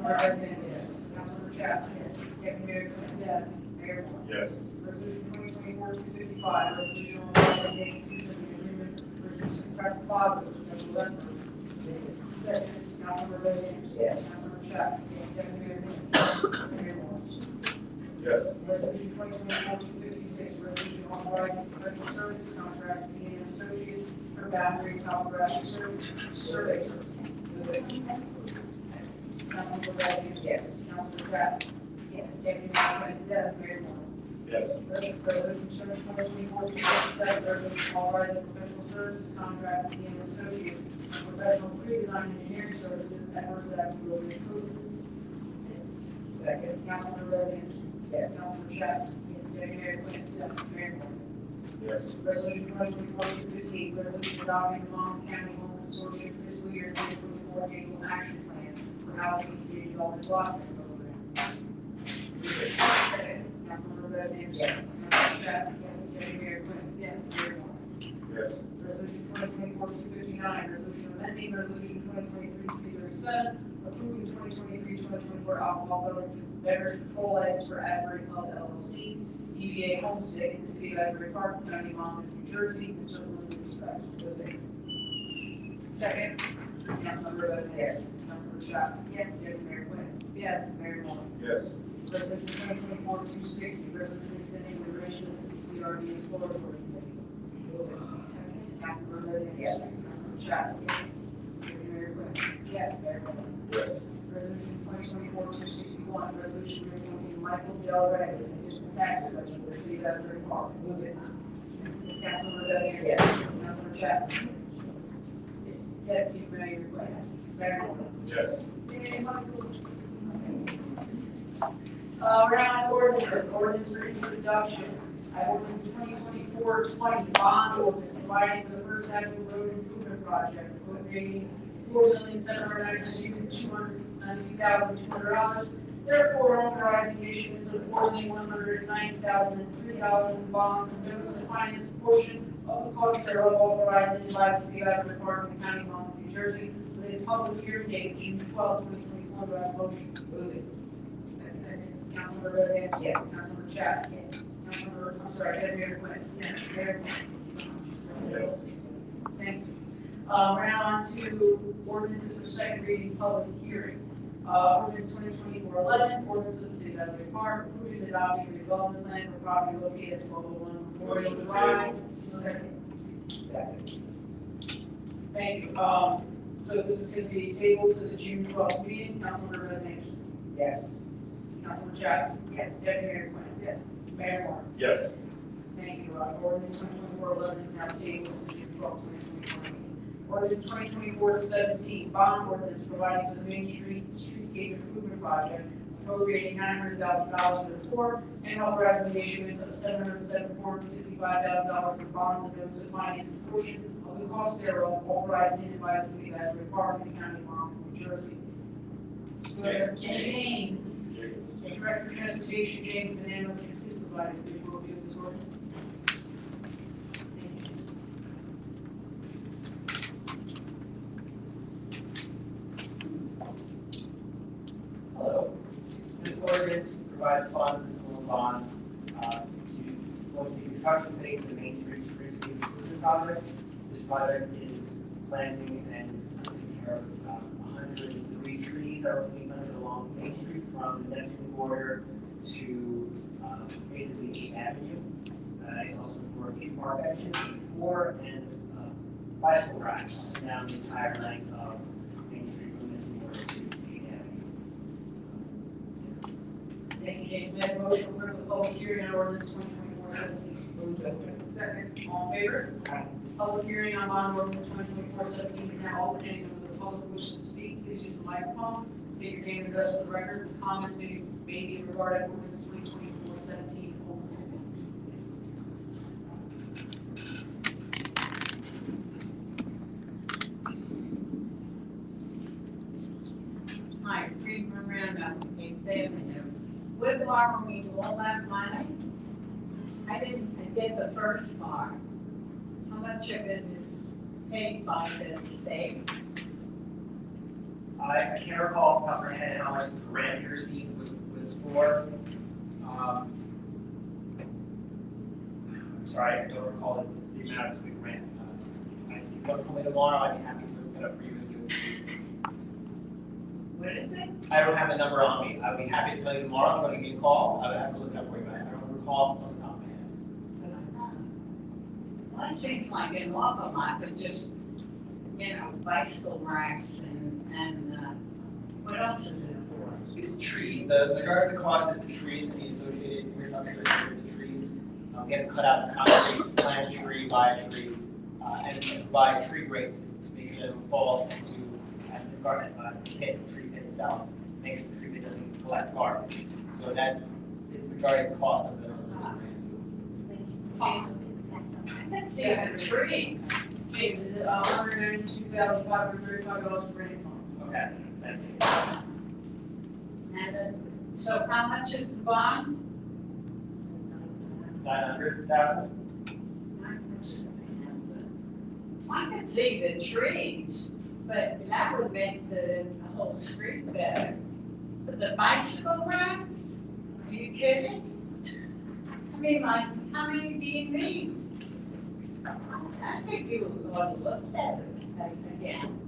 Anderson. Yes. Councilmember Chapman. Yes. Deputy Mayor Quinn. Yes. Mayor Moore. Yes. Resolution 2024-255, resolution authorizing the execution of the agreement for use of compressed phosphorus as a reference. Second. Councilmember Bez Anderson. Yes. Councilmember Chapman. Yes. Deputy Mayor Quinn. Mayor Moore. Yes. Resolution 2024-256, resolution authorizing professional services contract with TNM Associates for battery topographic survey service. Move it. Councilmember Bez Anderson. Yes. Councilmember Chapman. Yes. Deputy Mayor Quinn. Yes. Mayor Moore. Yes. Resolution 2024-257, resolution authorizing professional services contract with TNM Associates for professional pre-design engineering services at First Avenue Road improvements. Second. Councilmember Bez Anderson. Yes. Councilmember Chapman. Deputy Mayor Quinn. Yes. Mayor Moore. Yes. Resolution 2024-258, resolution adopting the Long County Home Consortium fiscal year 2024 annual action plan for housing and community development block grant program. Councilmember Bez Anderson. Yes. Councilmember Chapman. Yes. Deputy Mayor Quinn. Yes. Mayor Moore. Yes. Resolution 2024-259, resolution amending resolution 2023-337, approving 2023-2024 alcohol beverage control license for Asbury Club LLC, DBA Homestead in the city of Asbury Park, County of Monmouth, New Jersey, and certain limited respects. Move it. Second. Councilmember Bez Anderson. Yes. Councilmember Chapman. Yes. Deputy Mayor Quinn. Yes. Mayor Moore. Yes. Resolution 2024-260, resolution extending the duration of the CCRD exploratory committee. Move it. Councilmember Bez Anderson. Yes. Councilmember Chapman. Yes. Deputy Mayor Quinn. Yes. Mayor Moore. Yes. Resolution 2024-261, resolution appointing Michael Del Rey as municipal tax assessor for the city of Asbury Park. Move it. Councilmember Bez Anderson. Yes. Councilmember Chapman. Deputy Mayor Quinn. Mayor Moore. Yes. Round ordinance for introduction. Ordinance 2024-20, bond ordinance providing for the First Avenue Road Improvement Project, appropriating $4,792,200. Therefore, authorizing issuance of $4,190,003 in bonds and notes to finance a portion of the cost thereof authorized by the city of Asbury Park in the county of Monmouth, New Jersey, with a public hearing date of June 12, 2024. Do I have a motion? Move it. Second. Councilmember Bez Anderson. Yes. Councilmember Chapman. Yes. Councilmember, I'm sorry, Mayor Quinn. Yes. Mayor Quinn. Yes. Thank you. We're now on to ordinances for second reading, public hearing. Ordinance 2024-11, ordinance of the city of Asbury Park approving and adopting a redevelopment plan for property located at 1201 Memorial Motion to Drive. table. Second. Thank you. So this is going to be tabled to the June 12th meeting. Councilmember Bez Anderson. Yes. Councilmember Chapman. Yes. Deputy Mayor Quinn. Yes. Mayor Moore. Yes. Thank you. Ordinance 2024-11 is now tabled to June 12th, 2024. Ordinance 2024-17, bond ordinance providing for the Main Street Streetscape Improvement Project, appropriating $900,000 to the Corps, and authorizing the issuance of $774,65,000 in bonds and notes to finance a portion of the cost thereof, authorized and by the city of Asbury Park in the county of Monmouth, New Jersey. James. Director of Transportation, James Banana, would you please provide a brief overview of this ordinance? Hello. This ordinance provides funds in the bond to fund the construction phase of the Main Street Streetscape Improvement Project. This project is planting and taking care of 103 trees that are being planted along Main Street from the Neptune border to basically 8th Avenue. It's also for a few park benches, 4 and bicycle racks down the entire length of Main Street from Neptune border to 8th Avenue. Thank you, James. May I have a motion to approve the public hearing on ordinance 2024-17? Second, all in favor? Public hearing on bond ordinance 2024-17 is now open. Anyone with the public wishes to speak, please use the microphone. State your name and address for the record. Comments may be regarding ordinance 2024-17. Hi, Reed Miranda, 8th Avenue. We're borrowing all that money. I did the first part. How much of it is paid by the state? I can't recall off the top of my head how much the grant you received was for. I'm sorry, I don't recall the amount of the grant. If you want to call me tomorrow, I'd be happy to look it up for you and give it to you. What is it? I don't have the number on me. I'd be happy to tell you tomorrow. If you want to give me a call, I would have to look it up for you, but I don't recall off the top of my head. Well, it seems like an awful lot, but just, bicycle racks and what else is it for? It's trees. The majority of the cost is the trees and the associated infrastructure associated with the trees. We have to cut out the concrete, plant a tree, buy a tree, and provide tree grates to make sure that it falls into the pit, the tree pit itself, make sure the tree pit doesn't collect garbage. So that is the majority of the cost of the Let's see the trees. James, $192,535 for any funds. Okay, thank you. And so how much is the bond? 900,000? I can see the trees, but that would make the whole street better. But the bicycle racks, are you kidding? I mean, like, how many do you need? I think you ought to look at it again.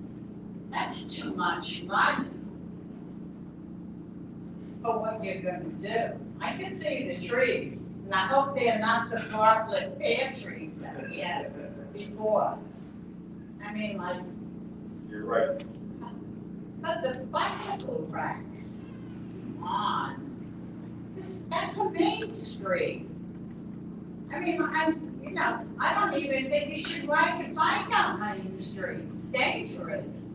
That's too much money for what you're gonna do. I can see the trees, and I hope they're not the Bartlett pear trees that we had before. I mean, like, You're right. but the bicycle racks, come on. That's a main street. I mean, I don't even think you should ride your bike on Main Street. It's dangerous.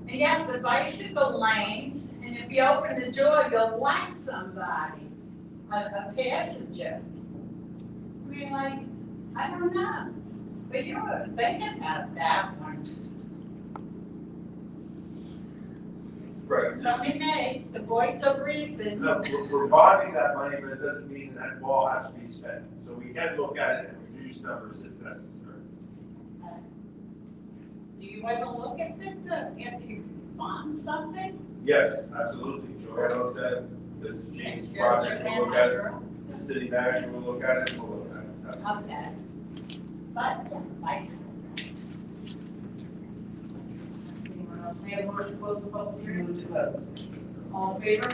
And you have the bicycle lanes, and if you open the door, you'll whack somebody, a passenger. I mean, like, I don't know. But you were thinking about that one. Right. It's only me. The voice of reason. No, we're bonding that money, but it doesn't mean that all has to be spent. So we can look at it and reduce numbers if necessary. Do you ever look at it, if you fund something? Yes, absolutely. Joanne said, this is James' project, we'll look at it. The city manager will look at it, and we'll look at it. Okay. But, bicycle racks. Anyone else? May I have a motion to close the public hearing? Move to close. All in favor?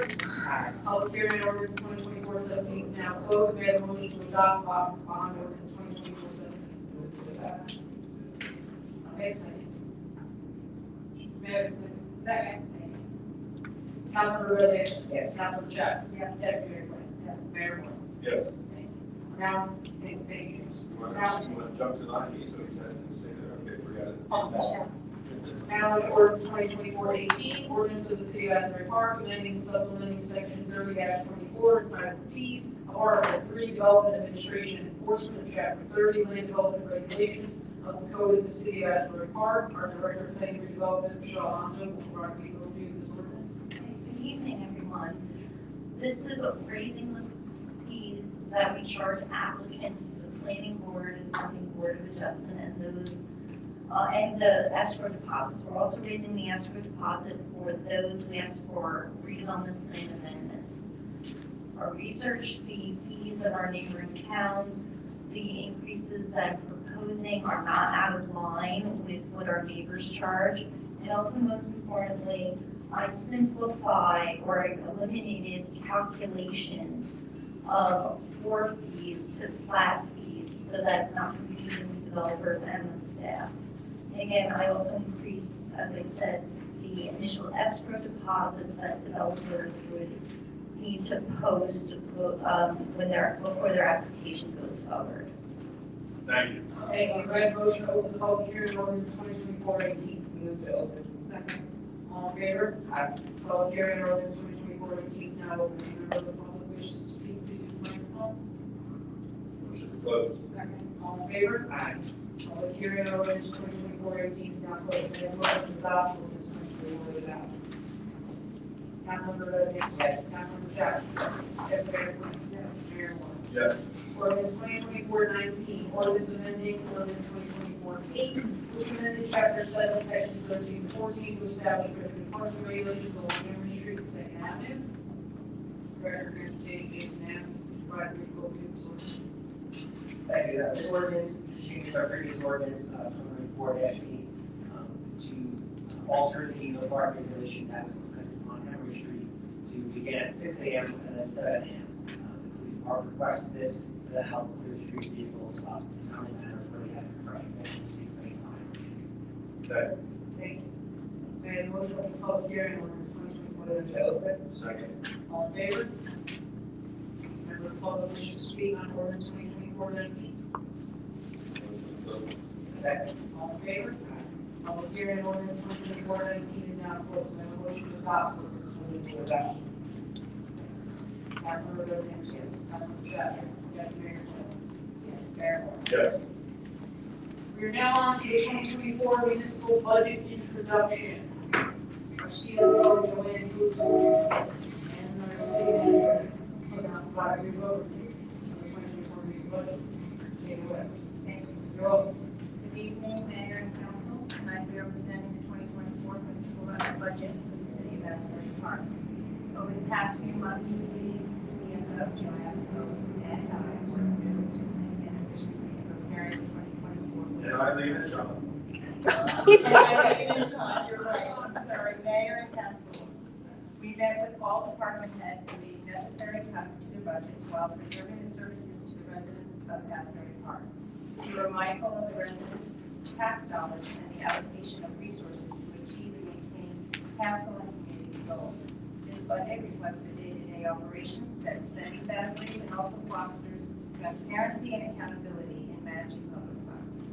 Public hearing on ordinance 2024-17 is now closed. May I have a motion to adopt bond ordinance 2024-17? Okay, second. May I have a second? Second. Councilmember Rosales? Yes. Councilmember Chapman? Yes. Deputy Mayor Quinn? Yes. Mayor Moore? Yes. Now, thank you. You want to jump to 9E, so he said, say there, okay, forget it. Now, in ordinance 2024-18, ordinance of the city of Asbury Park, amending and supplementing section 30-24, entitled fees of Article 3, Development Administration and Enforcement of Chapter 30, Land Development Regulations of the Code of the City of Asbury Park. Our Director of Planning and Redevelopment, Michelle Alonso, will provide a brief overview of this ordinance. Good evening, everyone. This is raising the fees that we charge applicants to the planning board and zoning board of adjustment and those, and the escrow deposits. We're also raising the escrow deposit for those who ask for redevelopment plan amendments. Our research, the fees of our neighboring towns, the increases that I'm proposing are not out of line with what our neighbors charge. And also, most importantly, I simplify or I eliminated calculations of for fees to flat fees, so that's not confusing to developers and the staff. And again, I also increased, as I said, the initial escrow deposits that developers would need to post before their application goes forward. Thank you. Thank you. May I have a motion to open the public hearing on ordinance 2024-18? Move to open. Second. All in favor? Aye. Public hearing on ordinance 2024-18 is now open. Any member of the public wishes to speak, please use the microphone. Motion to close. Second. All in favor? Aye. Public hearing on ordinance 2024-18 is now closed. May I have a motion to adopt ordinance 2024-18? Councilmember Rosales? Yes. Councilmember Chapman? Deputy Mayor Quinn? Mayor Moore? Yes. Ordinance 2024-19, ordinance amending ordinance 2024-8, which amended chapter 7, sections 13 to 14 to establish prohibited parking regulations along Emory Street and Second Avenue. Director James Knapp, provide a brief overview of this ordinance. Thank you. This ordinance changes our previous ordinance, 2024-8, to alter the no parking regulation that was implemented on Emory Street to begin at 6 a.m. and then 7 a.m. The police department requested this to help clear street vehicles in a timely manner for the construction and safe lane on Emory Street. Thank you. May I have a motion to public hearing on ordinance 2024-19 to open? Second. All in favor? Member of the public wishes to speak on ordinance 2024-19? Motion to close. Second. All in favor? Public hearing on ordinance 2024-19 is now closed. May I have a motion to adopt ordinance 2024-19? Councilmember Rosales? Yes. Councilmember Chapman? Deputy Mayor Quinn? Yes. Mayor Moore? Yes. We are now on to the 2024 municipal budget introduction. Our CEO, Joanne Booth, and our city manager, provide a brief overview of the 2024 municipal budget. Take it away. Thank you. You're welcome. Good evening, Mayor and Council. Tonight we are presenting the 2024 municipal budget for the city of Asbury Park. Over the past few months, the city CFO, Joanne Booth, and I worked diligently and efficiently in preparing the 2024. And I leave it, John. You're right, I'm sorry, Mayor and Council. We met with all department heads and made necessary cuts to their budgets while preserving the services to the residents of Asbury Park. We were mindful of the residents' tax dollars and the allocation of resources to achieve and maintain council and community goals. This budget reflects the day-to-day operations, sets spending boundaries, and also fosters transparency and accountability in managing public funds.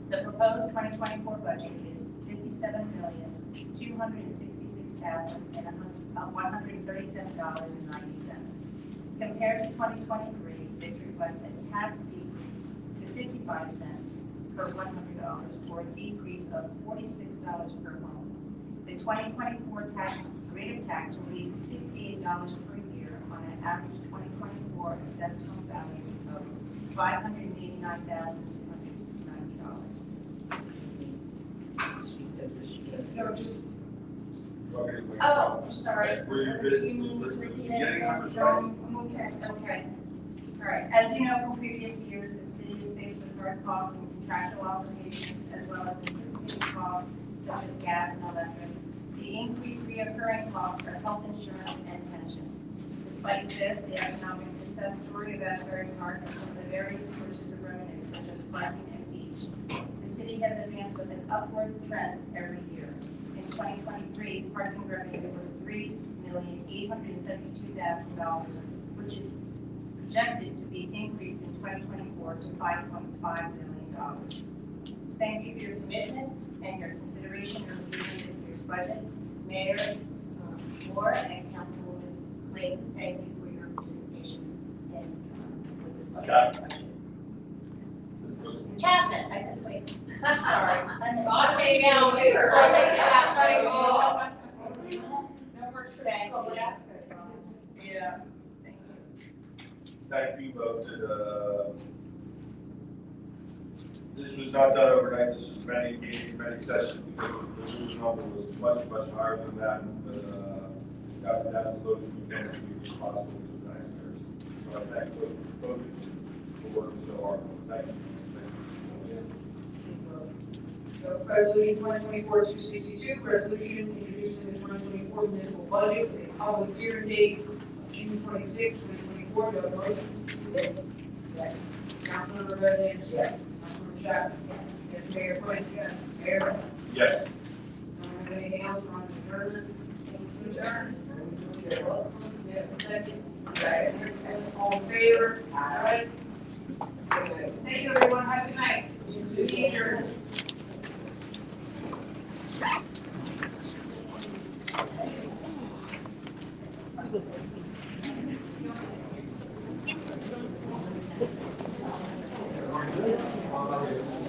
The proposed 2024 budget is $57,266,137.90. Compared to 2023, this reflects a tax decrease to 55 cents per $100, or a decrease of $46 per home. The 2024 rate of tax will be $68 per year on an average 2024 assessed home value of $589,290. No, just, Oh, I'm sorry. Were you Do busy? you need me to repeat Getting anything? numbers no, right? I'm okay. Okay. All right. As you know from previous years, the city is faced with hard costs from contractual obligations as well as anticipated costs such as gas and electric. The increased reoccurring costs are health insurance and pension. Despite this, the economic success story of Asbury Park are some of the various sources of revenue such as parking and beach. The city has advanced with an upward trend every year. In 2023, parking revenue was $3,872,000, which is projected to be increased in 2024 to $5.5 million. Thank you for your commitment and your consideration in reviewing this year's budget. Mayor Moore and Councilwoman Clayton, thank you for your participation in with this budget. Chapman, I said Clayton. I'm sorry. Okay, now, please, no more trips to Alaska. Yeah. Thank you both. This was not done overnight, this was many meetings, many sessions, because the resolution number was much, much higher than that, but got it down as low as we can to be responsible to the taxpayers. So I thank both of you for working so hard. Thank you. So resolution 2024-262, resolution introducing the 2024 municipal budget with a public hearing date of June 26, 2024. Do I have a motion? Second. Councilmember Bez Anderson. Yes. Councilmember Chapman. Yes. Deputy Mayor Quinn. Yes. Mayor. Yes. Don't have anything else on adjournment? Adjourn. Yes. Second. Second. All in favor? Aye. Thank you, everyone. Have a good night. Meeting adjourned. Thank you.